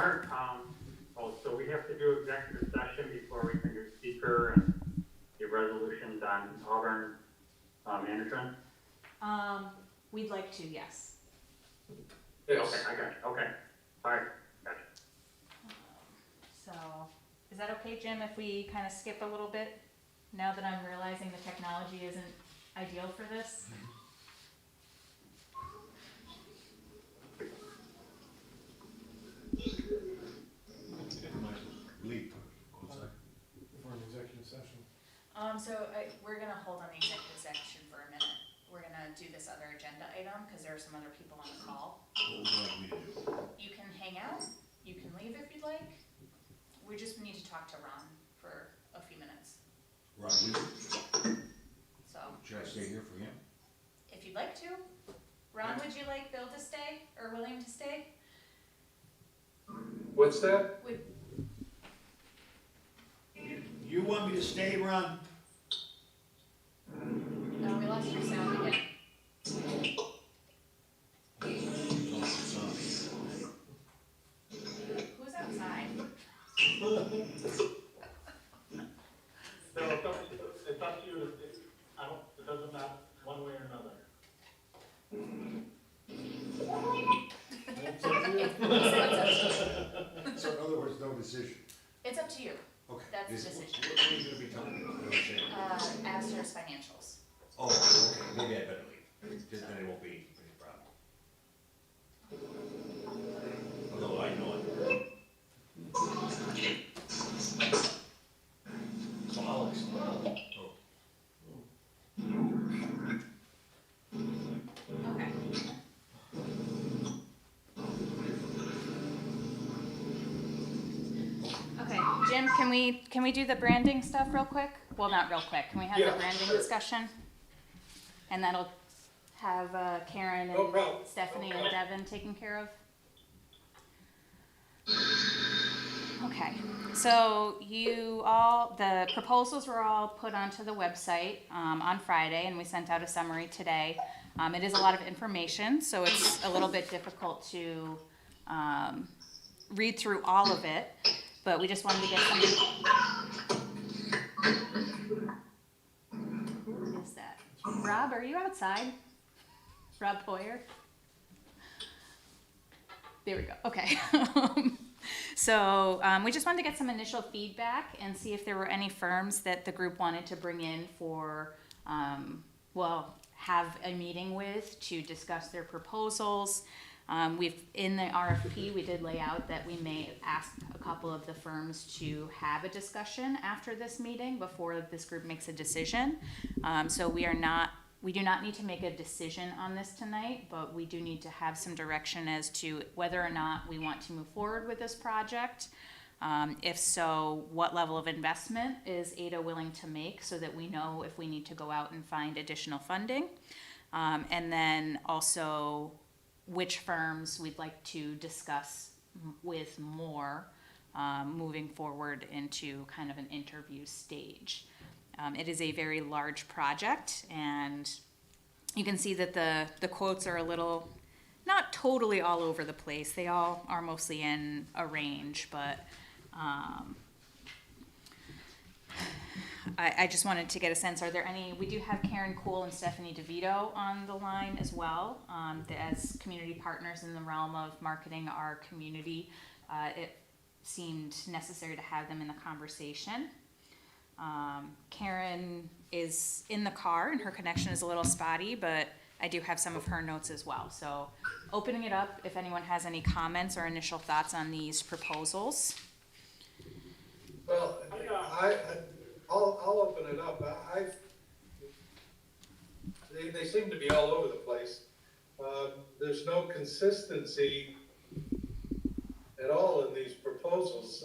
so we have to do executive session before we can do speaker and the resolutions on Auburn, management? We'd like to, yes. Yes. Okay, I got you, okay, all right, got you. So, is that okay, Jim, if we kind of skip a little bit? Now that I'm realizing the technology isn't ideal for this? Leave. For an executive session. We're gonna hold on the executive section for a minute. We're gonna do this other agenda item, because there are some other people on the call. What would you like me to do? You can hang out, you can leave if you'd like. We just need to talk to Ron for a few minutes, Ron, so. should I stay here for him? If you'd like to. Ron, would you like Bill to stay, or William to stay? What's that? Would, You want me to stay, Ron? no, we lost your sound again. Who's outside? So it's up to you, it doesn't matter, one way or another. So in other words, no decision. It's up to you. Okay. That's the Is- decision. What are you gonna be talking about? What am I saying? Astor's financials. Oh, okay, maybe I better leave, because then it won't be any problem. Although I know it. So I'll explain. Oh. Okay. Okay, Jim, can we do the branding stuff real quick? Well, not real quick. Can we have Yeah, the branding sure. discussion? And that'll have Karen No and problem. Stephanie No and problem. Devin taken care of. Okay, so the proposals were all put onto the website on Friday, and we sent out a summary today. It is a lot of information, so it's a little bit difficult to read through all of it, but we just wanted to get some. Who is that? Rob, are you outside? Rob Hoyer? There we go, okay. So we just wanted to get some initial feedback and see if there were any firms that the group wanted to bring in for, have a meeting with to discuss their proposals. In the RFP, we did lay out that we may ask a couple of the firms to have a discussion after this meeting before this group makes a decision. So we do not need to make a decision on this tonight, but we do need to have some direction as to whether or not we want to move forward with this project. If so, what level of investment is AIDA willing to make so that we know if we need to go out and find additional funding? And then also which firms we'd like to discuss with more moving forward into kind of an interview stage. It is a very large project, and you can see that the quotes are a little, not totally all over the place. They all are mostly in a range, but I just wanted to get a sense, are there any, we do have Karen Cool and Stephanie DeVito on the line as well, as community partners in the realm of marketing our community. It seemed necessary to have them in the conversation. Karen is in the car and her connection is a little spotty, but I do have some of her notes as well. So opening it up, if anyone has any comments or initial thoughts on these proposals. Well, I'll open it up. They seem to be all over the place. There's no consistency at all in these proposals.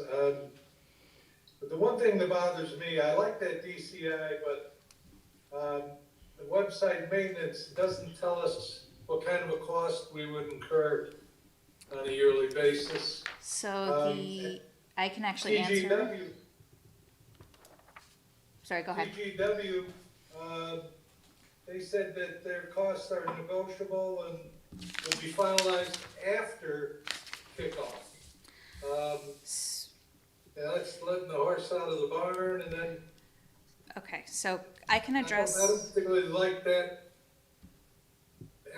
But the one thing that bothers me, I like that DCI, but the website maintenance doesn't tell us what kind of a cost we would incur on a yearly basis. So I can actually answer. PGW. Sorry, go ahead. PGW, they said that their costs are negotiable and will be finalized after kickoff. Yeah, that's letting the horse out of the barn, and then Okay, so I can I don't address, particularly like that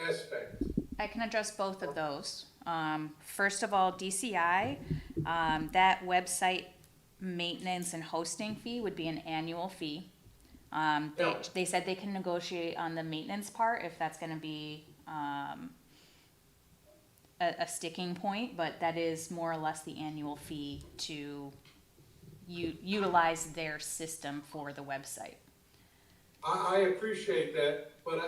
aspect. I can address both of those. First of all, DCI, that website maintenance and hosting fee would be an annual fee. Yeah. They said they can negotiate on the maintenance part if that's gonna be, a sticking point, but that is more or less the annual fee to utilize their system for the website. I appreciate that, but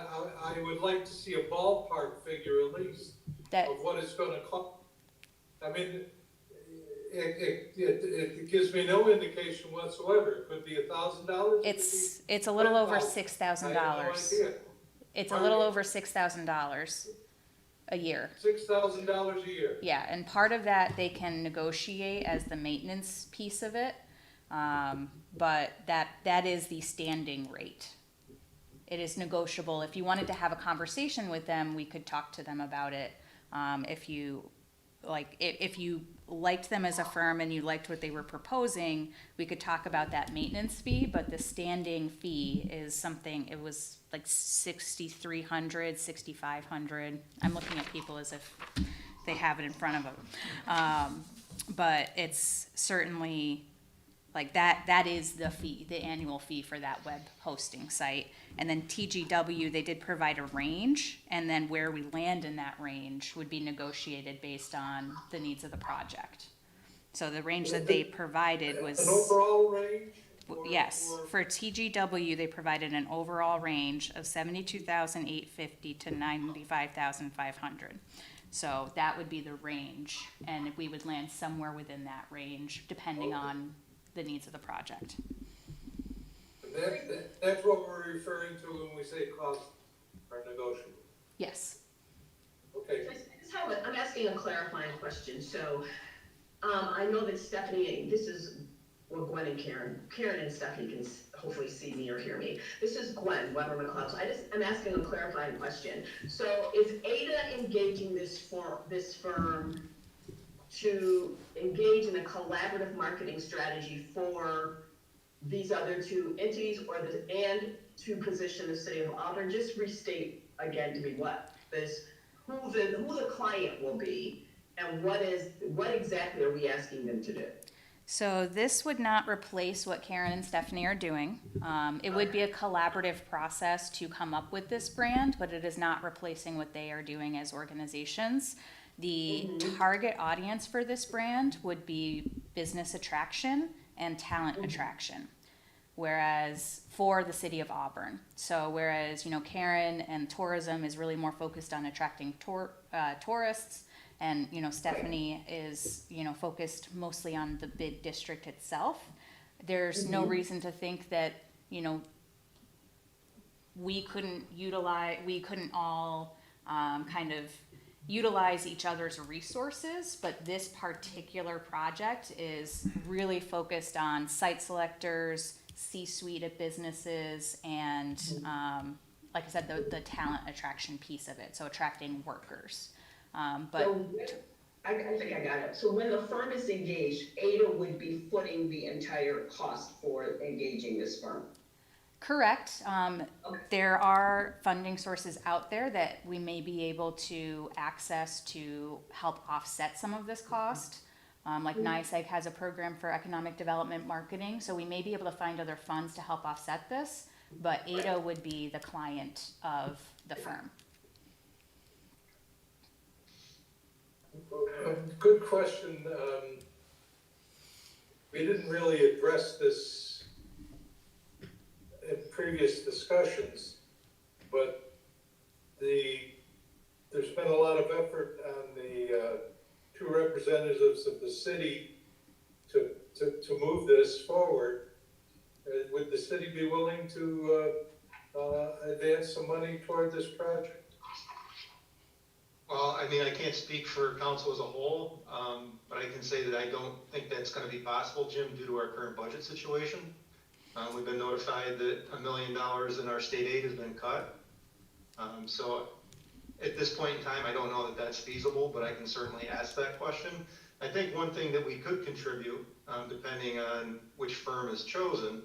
I would like to see a ballpark figure at least That, of what it's gonna cost. I mean, it gives me no indication whatsoever. It could be $1,000. it's a little over $6,000. I have no idea. It's a little over $6,000 a year. $6,000 a year. Yeah, and part of that they can negotiate as the maintenance piece of it, but that is the standing rate. It is negotiable. If you wanted to have a conversation with them, we could talk to them about it. If you liked them as a firm and you liked what they were proposing, we could talk about that maintenance fee, but the standing fee is something, it was like $6,300, $6,500. I'm looking at people as if they have it in front of them. But it's certainly like that is the fee, the annual fee for that web hosting site. And then TGW, they did provide a range, and then where we land in that range would be negotiated based on the needs of the project. So the range that they provided was... An overall range? Yes, for TGW, they provided an overall range of $72,850 to $95,500. So that would be the range, and we would land somewhere within that range, depending on the needs of the project. That's what we're referring to when we say costs are negotiable. Yes. Okay. I'm asking a clarifying question. So, I know that Stephanie, this is, well, Gwen and Karen. Karen and Stephanie can hopefully see me or hear me. This is Gwen, Weber McLeod. So I'm asking a clarifying question. So is AIDA engaging this firm to engage in a collaborative marketing strategy for these other two entities, and to position the city of Auburn? Just restate again to me who the client will be, and what exactly are we asking them to do? So this would not replace what Karen and Stephanie are doing. It would be a collaborative process to come up with this brand, but it is not replacing what they are doing as organizations. The target audience for this brand would be business attraction and talent attraction, whereas for the city of Auburn. So whereas, Karen and tourism is really more focused on attracting tourists, and, Stephanie is, focused mostly on the bid district itself, there's no reason to think that, we couldn't all kind of utilize each other's resources, but this particular project is really focused on site selectors, C-suite of businesses, and like I said, the talent attraction piece of it, so attracting workers. But so, I think I got it. So when the firm is engaged, AIDA would be footing the entire cost for engaging this firm? correct. Okay. There are funding sources out there that we may be able to access to help offset some of this cost. Like NYSEG has a program for economic development marketing, so we may be able to find other funds to help offset this, but AIDA would be the client of the firm. Good question. We didn't really address this in previous discussions, but there's been a lot of effort on the two representatives of the city to move this forward. Would the city be willing to advance some money toward this project? Well, I mean, I can't speak for council as a whole, but I can say that I don't think that's gonna be possible, Jim, due to our current budget situation. We've been notified that $1 million in our state aid has been cut. So at this point in time, I don't know that that's feasible, but I can certainly ask that question. I think one thing that we could contribute, depending on which firm is chosen,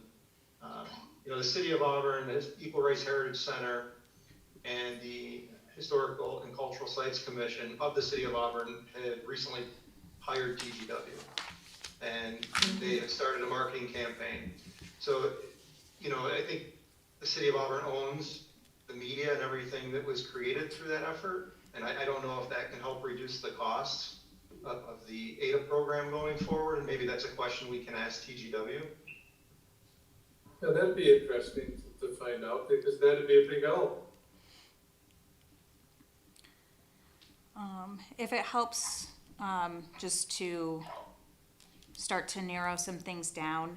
the City of Auburn, the Equal Rights Heritage Center, and the Historical and Cultural Sites Commission of the City of Auburn had recently hired TGW. And they have started a marketing campaign. So, I think the City of Auburn owns the media and everything that was created through that effort. And I don't know if that can help reduce the costs of the AIDA program going forward. And maybe that's a question we can ask TGW. Yeah, that'd be interesting to find out, because that'd be a big help. If it helps, just to start to narrow some things down,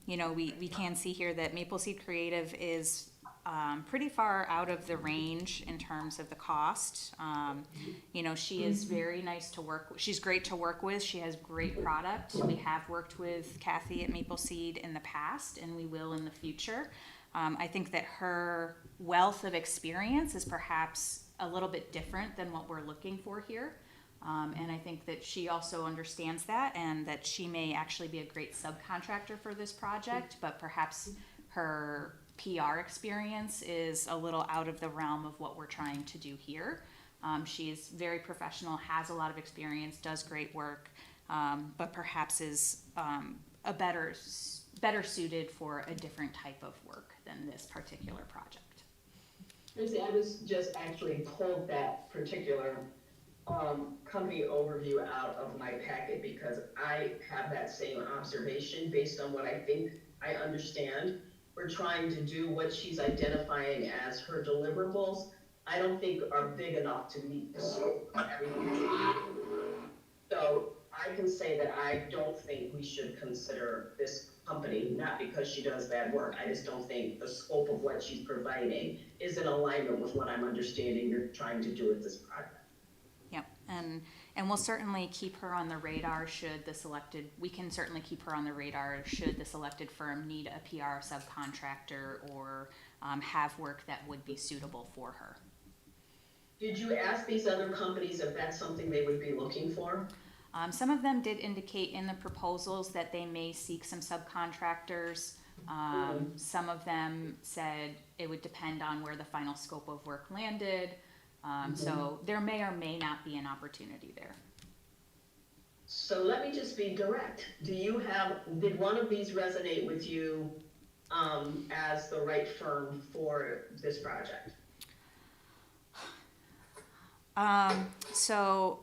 we can see here that Maple Seed Creative is pretty far out of the range in terms of the cost. She is very nice to work with. She's great to work with. She has great product. We have worked with Kathy at Maple Seed in the past, and we will in the future. I think that her wealth of experience is perhaps a little bit different than what we're looking for here. And I think that she also understands that, and that she may actually be a great subcontractor for this project, but perhaps her PR experience is a little out of the realm of what we're trying to do here. She is very professional, has a lot of experience, does great work, but perhaps is a better suited for a different type of work than this particular project. I was just actually pulled that particular company overview out of my packet because I have that same observation based on what I think I understand. We're trying to do what she's identifying as her deliverables. I don't think are big enough to meet the scope of everything. So I can say that I don't think we should consider this company, not because she does bad work. I just don't think the scope of what she's providing is in alignment with what I'm understanding you're trying to do with this project. Yep, and we'll certainly keep her on the radar we can certainly keep her on the radar should the selected firm need a PR subcontractor or have work that would be suitable for her. Did you ask these other companies if that's something they would be looking for? Some of them did indicate in the proposals that they may seek some subcontractors. Some of them said it would depend on where the final scope of work landed. So there may or may not be an opportunity there. So let me just be direct. Did one of these resonate with you as the right firm for this project? So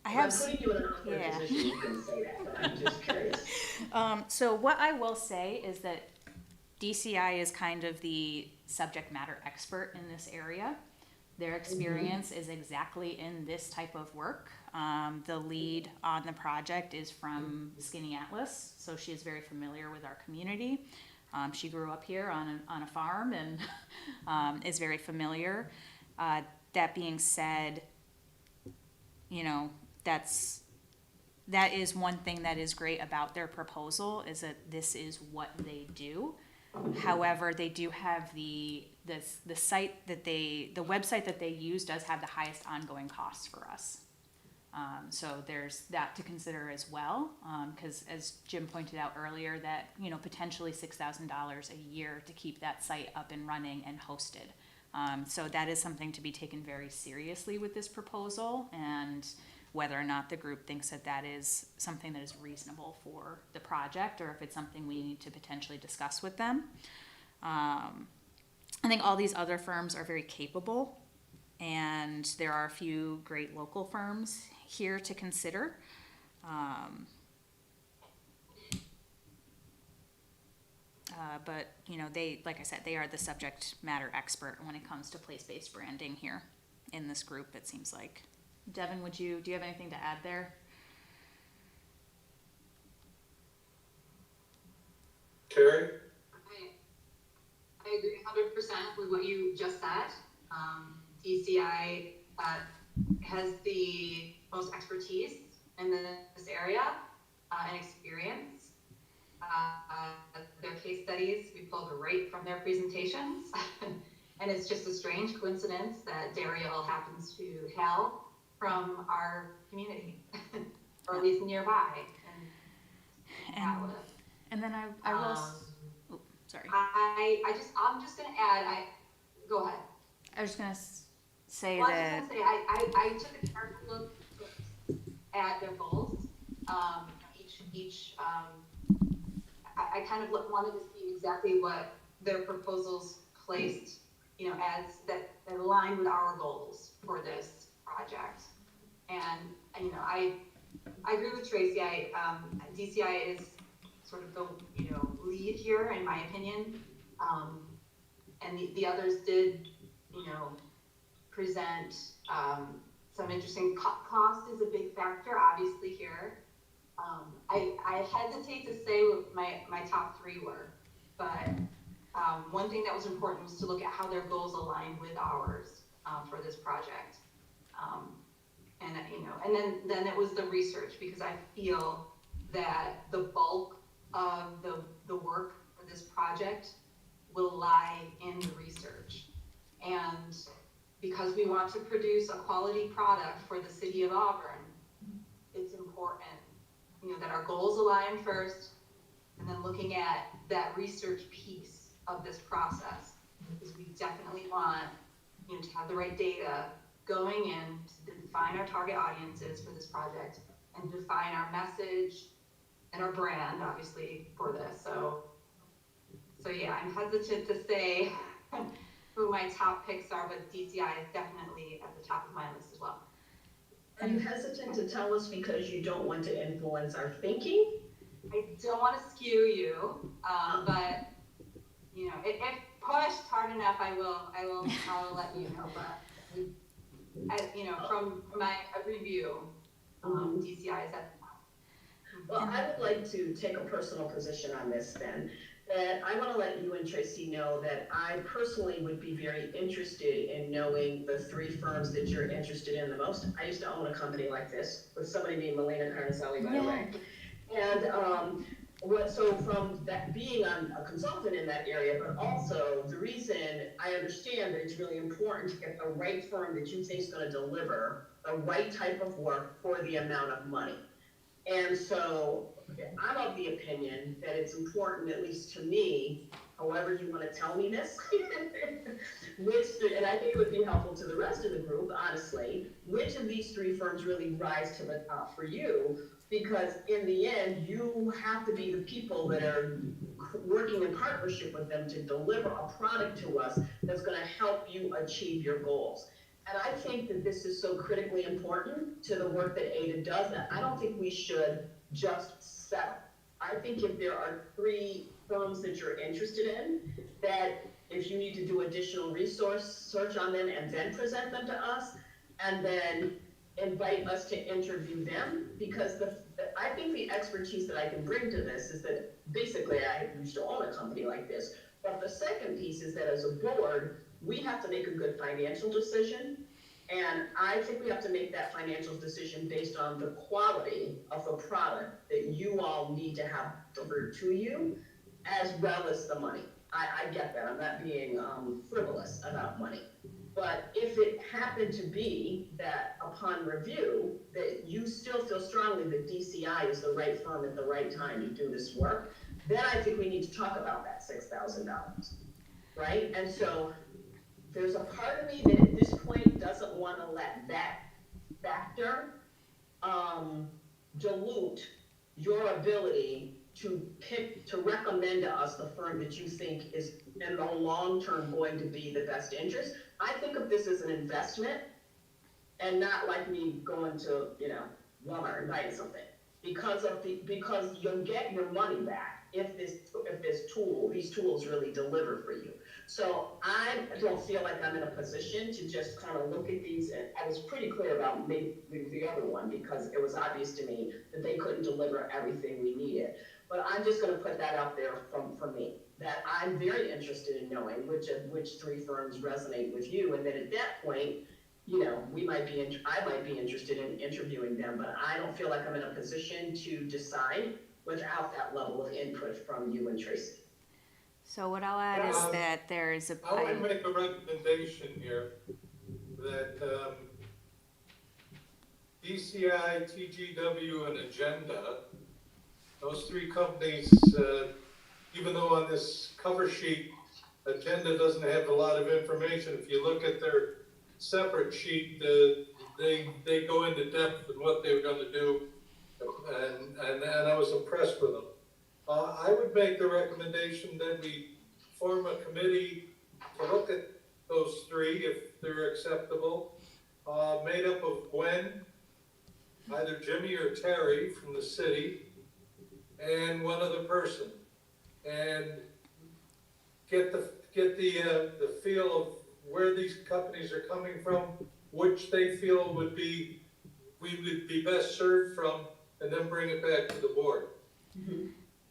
I have. I'm putting you in an awkward position. You can say that, but I'm just curious. So what I will say is that DCI is kind of the subject matter expert in this area. Their experience is exactly in this type of work. The lead on the project is from Skinny Atlas, so she is very familiar with our community. She grew up here on a farm and is very familiar. That being said, that is one thing that is great about their proposal is that this is what they do. However, they do have the website that they use does have the highest ongoing costs for us. So there's that to consider as well, because as Jim pointed out earlier, that potentially $6,000 a year to keep that site up and running and hosted. So that is something to be taken very seriously with this proposal, and whether or not the group thinks that is something that is reasonable for the project, or if it's something we need to potentially discuss with them. I think all these other firms are very capable, and there are a few great local firms here to consider. But they, like I said, they are the subject matter expert when it comes to place-based branding here in this group, it seems like. Devin, do you have anything to add there? Terry? I agree 100% with what you just said. DCI has the most expertise in this area and experience. Their case studies, we pulled right from their presentations. And it's just a strange coincidence that Daryl happens to hail from our community, or at least nearby. And then I will, sorry. I'm just gonna add, go ahead. I was just gonna say Well, that. I was just gonna say, I took a careful look at their goals. I kind of wanted to see exactly what their proposals placed, as that aligned with our goals for this project. And I agree with Tracy. DCI is sort of the, lead here, in my opinion. And the others did, present, some interesting cost is a big factor, obviously, here. I hesitate to say what my top three were, but one thing that was important was to look at how their goals aligned with ours for this project. And then it was the research, because I feel that the bulk of the work for this project will lie in the research. And because we want to produce a quality product for the city of Auburn, it's important, that our goals align first, and then looking at that research piece of this process, because we definitely want, to have the right data going in to define our target audiences for this project and define our message and our brand, obviously, for this. So yeah, I'm hesitant to say who my top picks are, but DCI is definitely at the top of my list as well. Are you hesitant to tell us because you don't want to influence our thinking? I don't want to skew you, but if pushed hard enough, I will let you know. But from my review, DCI is at the top. Well, I would like to take a personal position on this then. That I want to let you and Tracy know that I personally would be very interested in knowing the three firms that you're interested in the most. I used to own a company like this with somebody named Melina Carnicelli, by the way. And so from that being a consultant in that area, but also the reason I understand that it's really important to get the right firm that you think is going to deliver the right type of work for the amount of money. And so I'm of the opinion that it's important, at least to me, however you want to tell me this, and I think it would be helpful to the rest of the group, honestly, which of these three firms really rise to the top for you, because in the end, you have to be the people that are working in partnership with them to deliver a product to us that's going to help you achieve your goals. And I think that this is so critically important to the work that AIDA does, that I don't think we should just settle. I think if there are three firms that you're interested in, that if you need to do additional resource search on them and then present them to us, and then invite us to interview them, because I think the expertise that I can bring to this is that basically I used to own a company like this, but the second piece is that as a board, we have to make a good financial decision, and I think we have to make that financial decision based on the quality of the product that you all need to have delivered to you, as well as the money. I get that, I'm not being frivolous about money. But if it happened to be that upon review, that you still feel strongly that DCI is the right firm at the right time to do this work, then I think we need to talk about that $6,000, right? And so there's a part of me that at this point doesn't want to let that factor dilute your ability to recommend to us the firm that you think is in the long term going to be the best interest. I think of this as an investment and not like me going to, Walmart and buying something, because you'll get your money back if these tools really deliver for you. So I don't feel like I'm in a position to just kind of look at these, and I was pretty clear about maybe the other one, because it was obvious to me that they couldn't deliver everything we needed. But I'm just going to put that out there from me, that I'm very interested in knowing which three firms resonate with you, and then at that point, I might be interested in interviewing them, but I don't feel like I'm in a position to decide without that level of input from you and Tracy. So what I'll add is that there's a, I would make a recommendation here that, DCI, TGW, and Agenda, those three companies, even though on this cover sheet, Agenda doesn't have a lot of information, if you look at their separate sheet, they go into depth in what they were gonna do, and I was impressed with them. I would make the recommendation that we form a committee to look at those three, if they're acceptable, made up of Gwen, either Jimmy or Terry from the city, and one other person, and get the feel of where these companies are coming from, which they feel we would be best served from, and then bring it back to the board.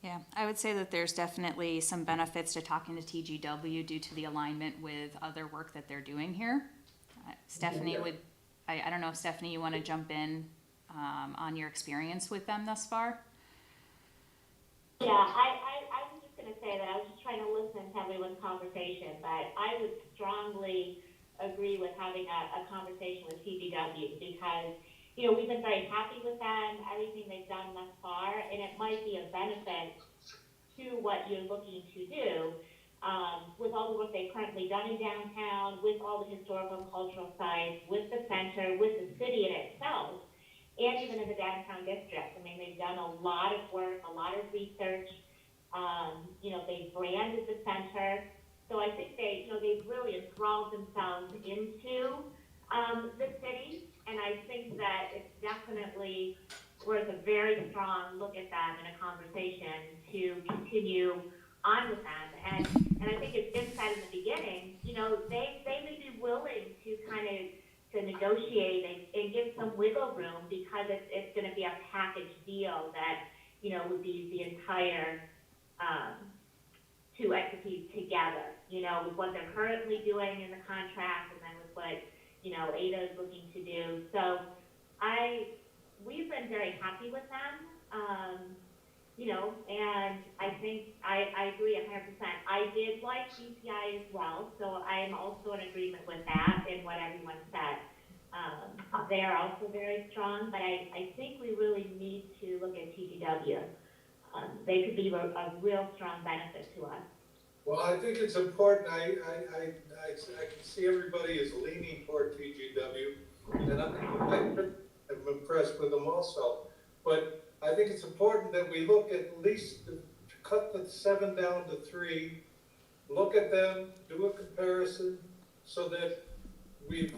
yeah, I would say that there's definitely some benefits to talking to TGW due to the alignment with other work that they're doing here. Stephanie would, I don't know if Stephanie, you want to jump in on your experience with them thus far? Yeah, I was just gonna say that I was just trying to listen to everyone's conversation, but I would strongly agree with having a conversation with TGW because, you know, we've been very happy with them, everything they've done thus far, and it might be a benefit to what you're looking to do, with all the work they've currently done in downtown, with all the historical and cultural sites, with the center, with the city in itself, and even in the downtown district. I mean, they've done a lot of work, a lot of research. You know, they've branded the center. So I think they've really enthralled themselves into the city. And I think that it's definitely worth a very strong look at them in a conversation to continue on with them. And I think it's inside in the beginning, you know, they may be willing to kind of to negotiate and give some wiggle room because it's going to be a package deal that, you know, would be the entire two entities together, you know, with what they're currently doing in the contract and then with what, you know, AIDA is looking to do. So we've been very happy with them, you know, and I think I agree 100%. I did like DCI as well, so I am also in agreement with that and what everyone said. They are also very strong, but I think we really need to look at TGW. They could be a real strong benefit to us. Well, I think it's important, I can see everybody is leaning toward TGW, and I'm impressed with them also. But I think it's important that we look at least, to cut the 7 down to 3, look at them, do a comparison, so that we've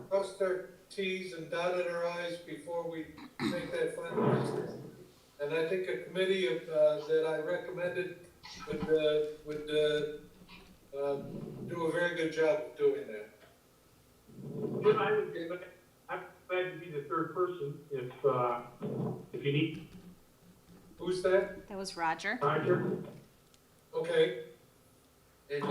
crossed our T's and dotted our I's before we make that final decision. And I think a committee that I recommended would do a very good job of doing that. Jim, I'm glad to be the third person if you need. Who's that? That was Roger. Roger? Okay. And,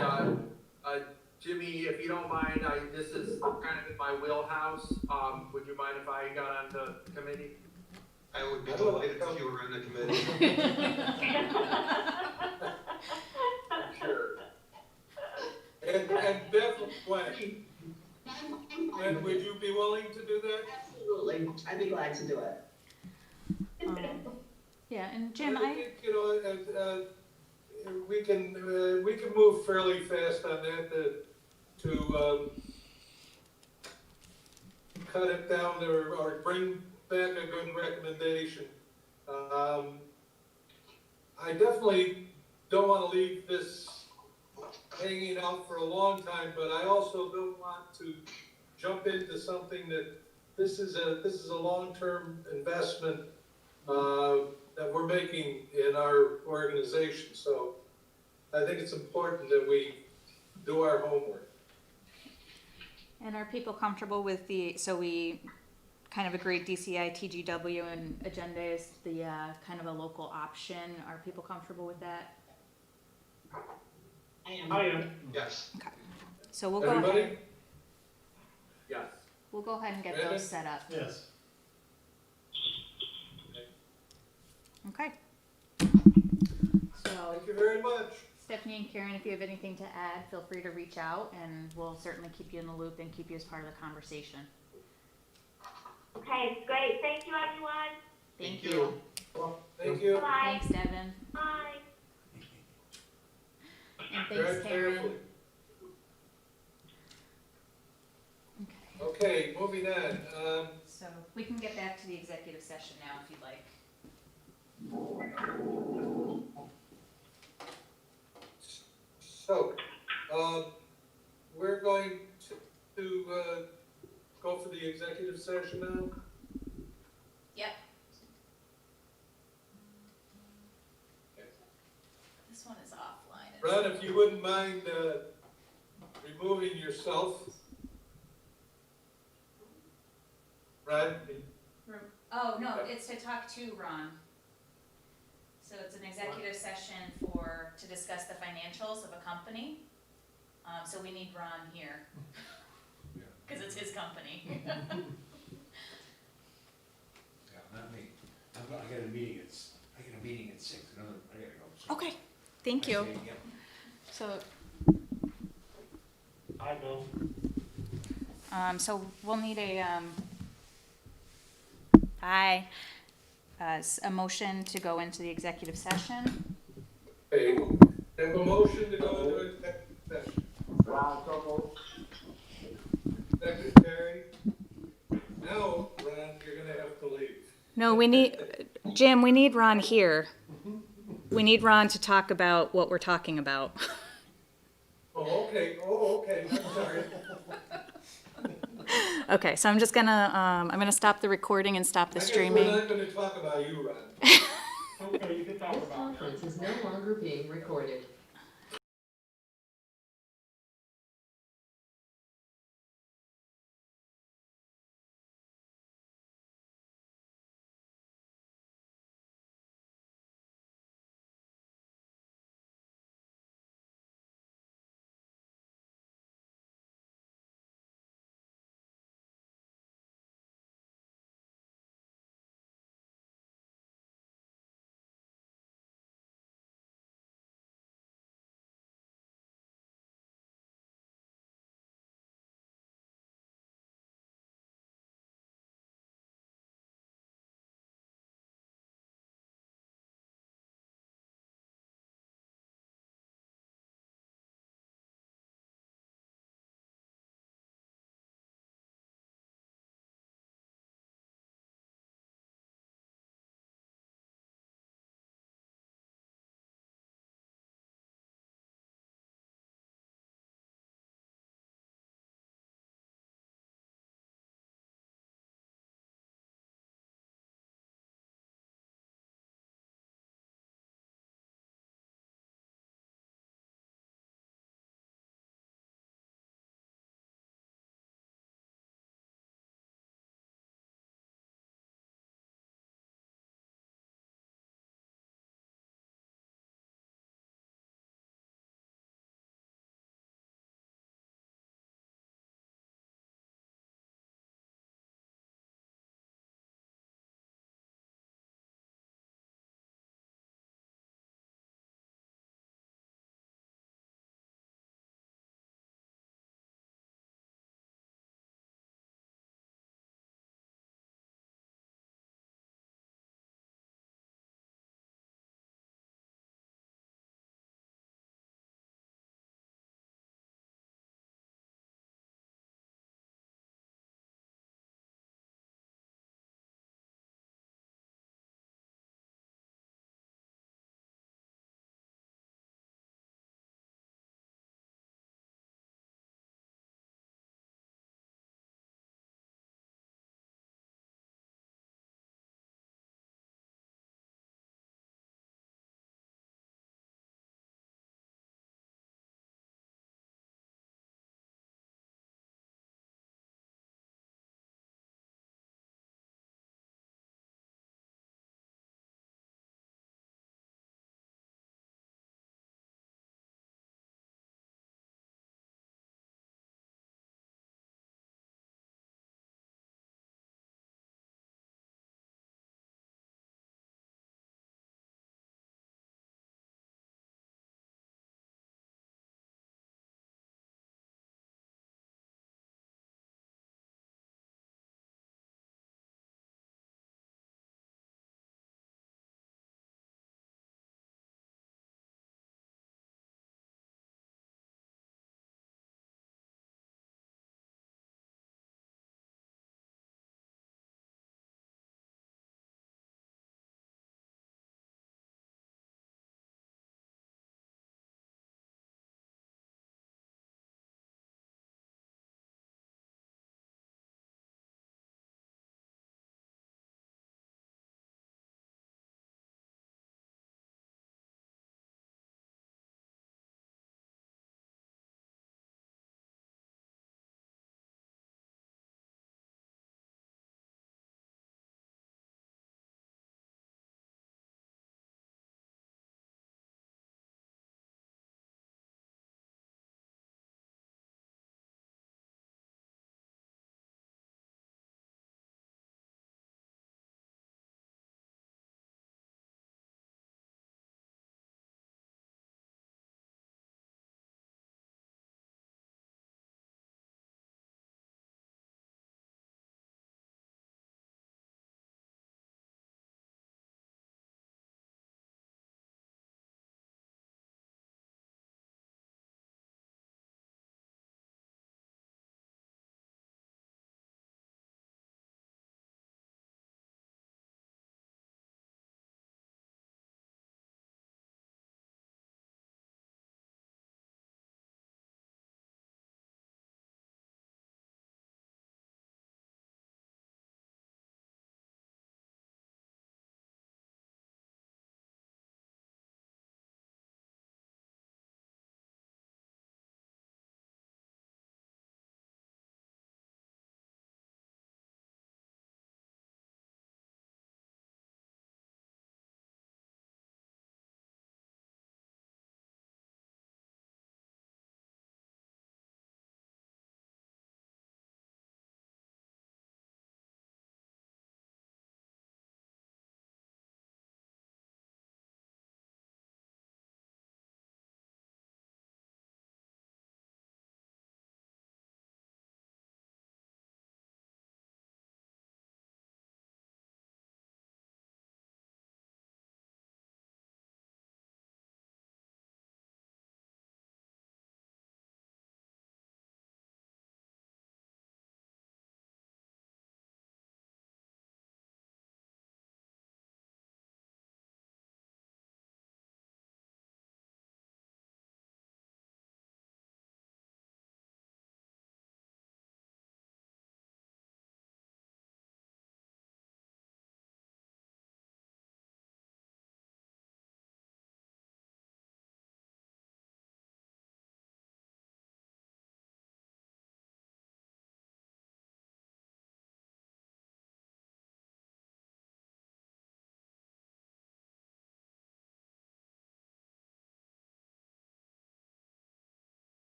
Jimmy, if you don't mind, this is kind of in my wheelhouse. Would you mind if I got on the committee? I would be delighted if you were on the committee. Sure. And definitely, Gwen, would you be willing to do that? Absolutely, I'd be glad to do it. Yeah, and Jim, I think, you know, we can move fairly fast on that to cut it down or bring back a good recommendation. I definitely don't want to leave this hanging out for a long time, but I also don't want to jump into something that this is a long-term investment that we're making in our organization. So I think it's important that we do our homework. and are people comfortable with so we kind of agreed DCI, TGW, and Agenda is the kind of a local option. Are people comfortable with that? I am. Yes. Okay. So we'll go Everybody? ahead. Yes. We'll go ahead and get Brandon? those set up. Yes. Okay. So Thank you very much. Stephanie and Karen, if you have anything to add, feel free to reach out and we'll certainly keep you in the loop and keep you as part of the conversation. Okay, great. Thank you, everyone. Thank you. Thank you. Bye. Thanks, Devin. Bye. And thanks, Tread Karen. carefully. Okay. Okay, moving on. So we can get back to the executive session now if you'd like. So, we're going to go for the executive session now. Yep. This one is offline. Ron, if you wouldn't mind removing yourself. Ron? Oh, no, it's to talk to Ron. So it's an executive session to discuss the financials of a company. So we need Ron here. Cause it's his company. Yeah, not me. I got a meeting at 6, I gotta go. Okay, thank you. So, I go. so we'll need a motion to go into the executive session. Okay, have a motion to go into executive session. Ron, so Secretary. Now, Ron, you're gonna have to leave. No, Jim, we need Ron here. We need Ron to talk about what we're talking about. Oh, okay, I'm sorry. Okay, so I'm just gonna, I'm gonna stop the recording and stop the I guess streaming. we're not gonna talk about you, Ron. Okay, you can talk This about it. conference is no longer being recorded.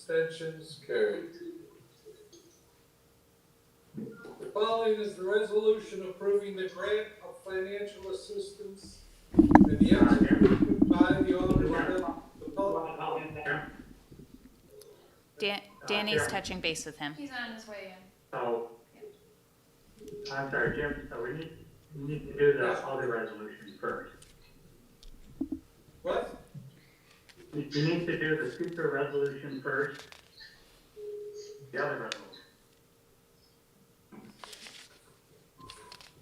Abstentions carried. The following is the resolution approving the grant of financial assistance and the execution by the Auburn. Danny's touching base with him. He's on his way in. So, I'm sorry, Jim, so we need to do the other resolution first. What? You need to do the speaker resolution first. The other resolution.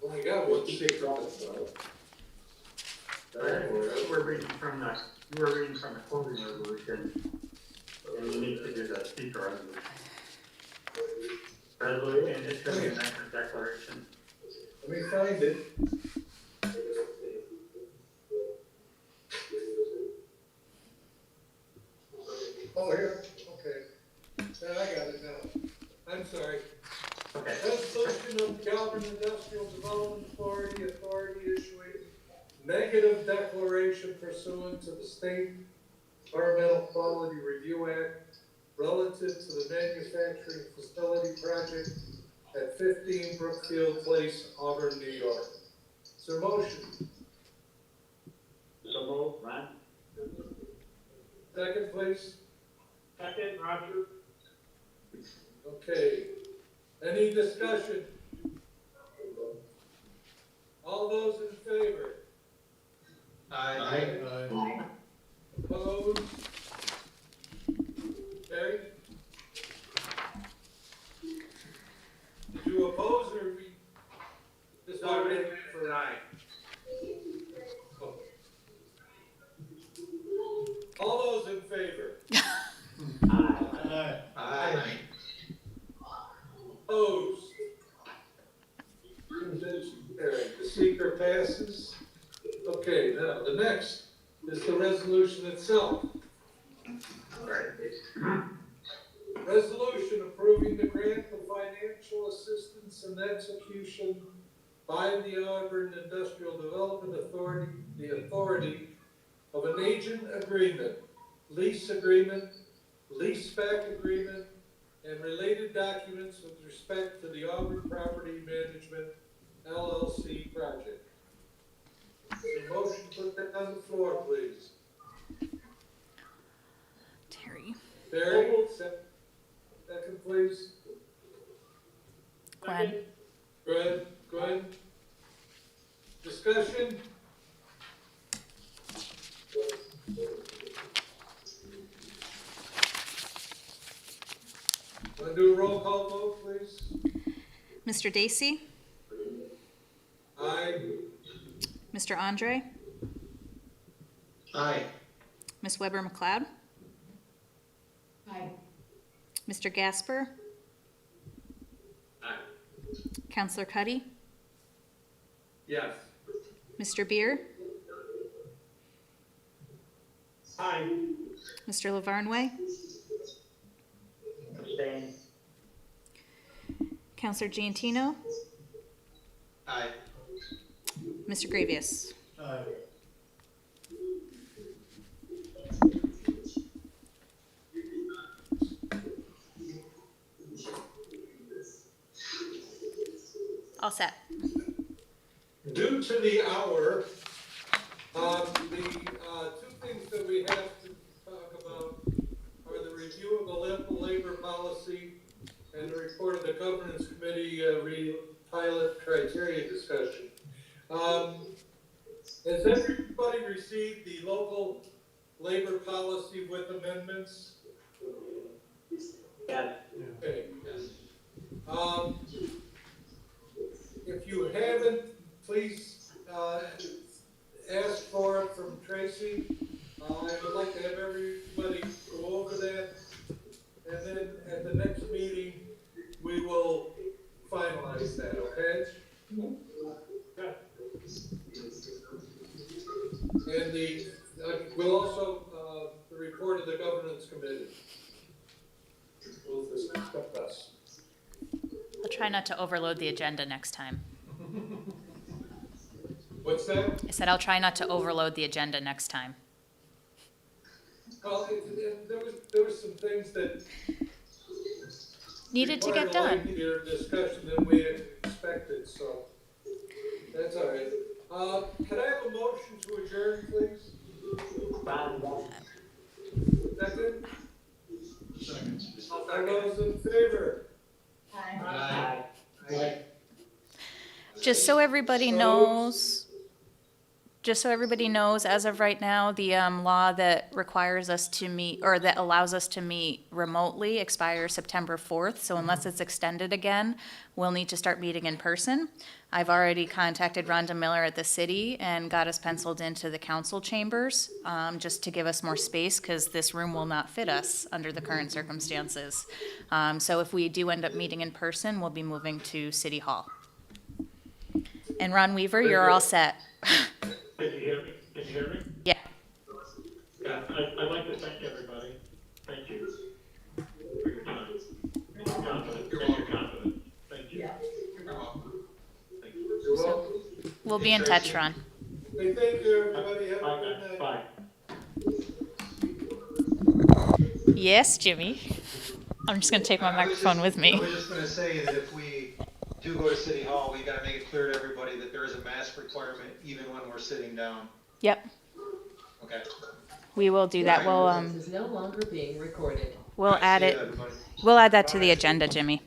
Only got one secret. You were reading from the closing resolution, and you need to do the speaker resolution. Resolution, it's going to be a nice declaration. Let me find it. Oh, here, okay. Now I got it now. I'm sorry. Okay. Resolution of the Auburn Industrial Development Authority issuing negative declaration pursuant to the State Environmental Quality Review Act relative to the manufacturing facility project at 15 Brookfield Place, Auburn, New York. Is there a motion? So moved, Ron? Second, please. Second, Roger. Okay. Any discussion? All those in favor? Aye. Opposed? Carried? Did you oppose or we just voted for aye? Oh. All those in favor? Aye. Opposed? Carried. The seeker passes. Okay, now the next is the resolution itself. Resolution approving the grant of financial assistance and execution by the Auburn Industrial Development Authority, the authority of an agent agreement, lease back agreement, and related documents with respect to the Auburn Property Management LLC project. The motion put that on the floor, please. Terry. Barry, second, please. Gwen. Gwen. Discussion? Want to do a roll call vote, please? Mr. Dacey? Aye. Mr. Andre? Aye. Ms. Weber McLeod? Aye. Mr. Gasper? Aye. Counselor Cuddy? Yes. Mr. Beer? Aye. Mr. Lavarnway? Abstain. Counselor Giantino? Aye. Mr. Gravius? Aye. All set. Due to the hour, the two things that we have to talk about are the review of the labor policy and the report of the governance committee pilot criteria discussion. Has everybody received the local labor policy with amendments? Yes. Okay. If you haven't, please ask for it from Tracy. I would like to have everybody go over that, and then at the next meeting, we will finalize that, okay? And we'll also, the report of the governance committee. We'll discuss. I'll try not to overload the agenda next time. What's that? I said I'll try not to overload the agenda next time. Well, there was some things that Needed to required get a done. lengthier discussion than we had expected, so that's all right. Could I have a motion to adjourn, please? Second? All those in favor? Aye. Just so everybody knows, as of right now, the law that requires us to meet, or that allows us to meet remotely expires September 4th. So unless it's extended again, we'll need to start meeting in person. I've already contacted Rhonda Miller at the city and got us penciled into the council chambers, just to give us more space, because this room will not fit us under the current circumstances. So if we do end up meeting in person, we'll be moving to City Hall. And Ron Weaver, you're all set. Can you hear me? Can you hear me? Yeah. Yeah, I'd like to thank everybody. Thank you for your time. And your confidence. Thank you. Thank you. You're welcome. We'll be in touch, Ron. Hey, thank you, everybody. Have a Bye, good guys. night. Bye. Yes, Jimmy. I'm just gonna take my microphone with I me. was just gonna say that if we do go to City Hall, we gotta make it clear to everybody that there is a mask requirement even when we're sitting down. Yep, Okay. we will do that. This is no longer being recorded. We'll add See you, it. everybody. We'll add that to the agenda, Jimmy.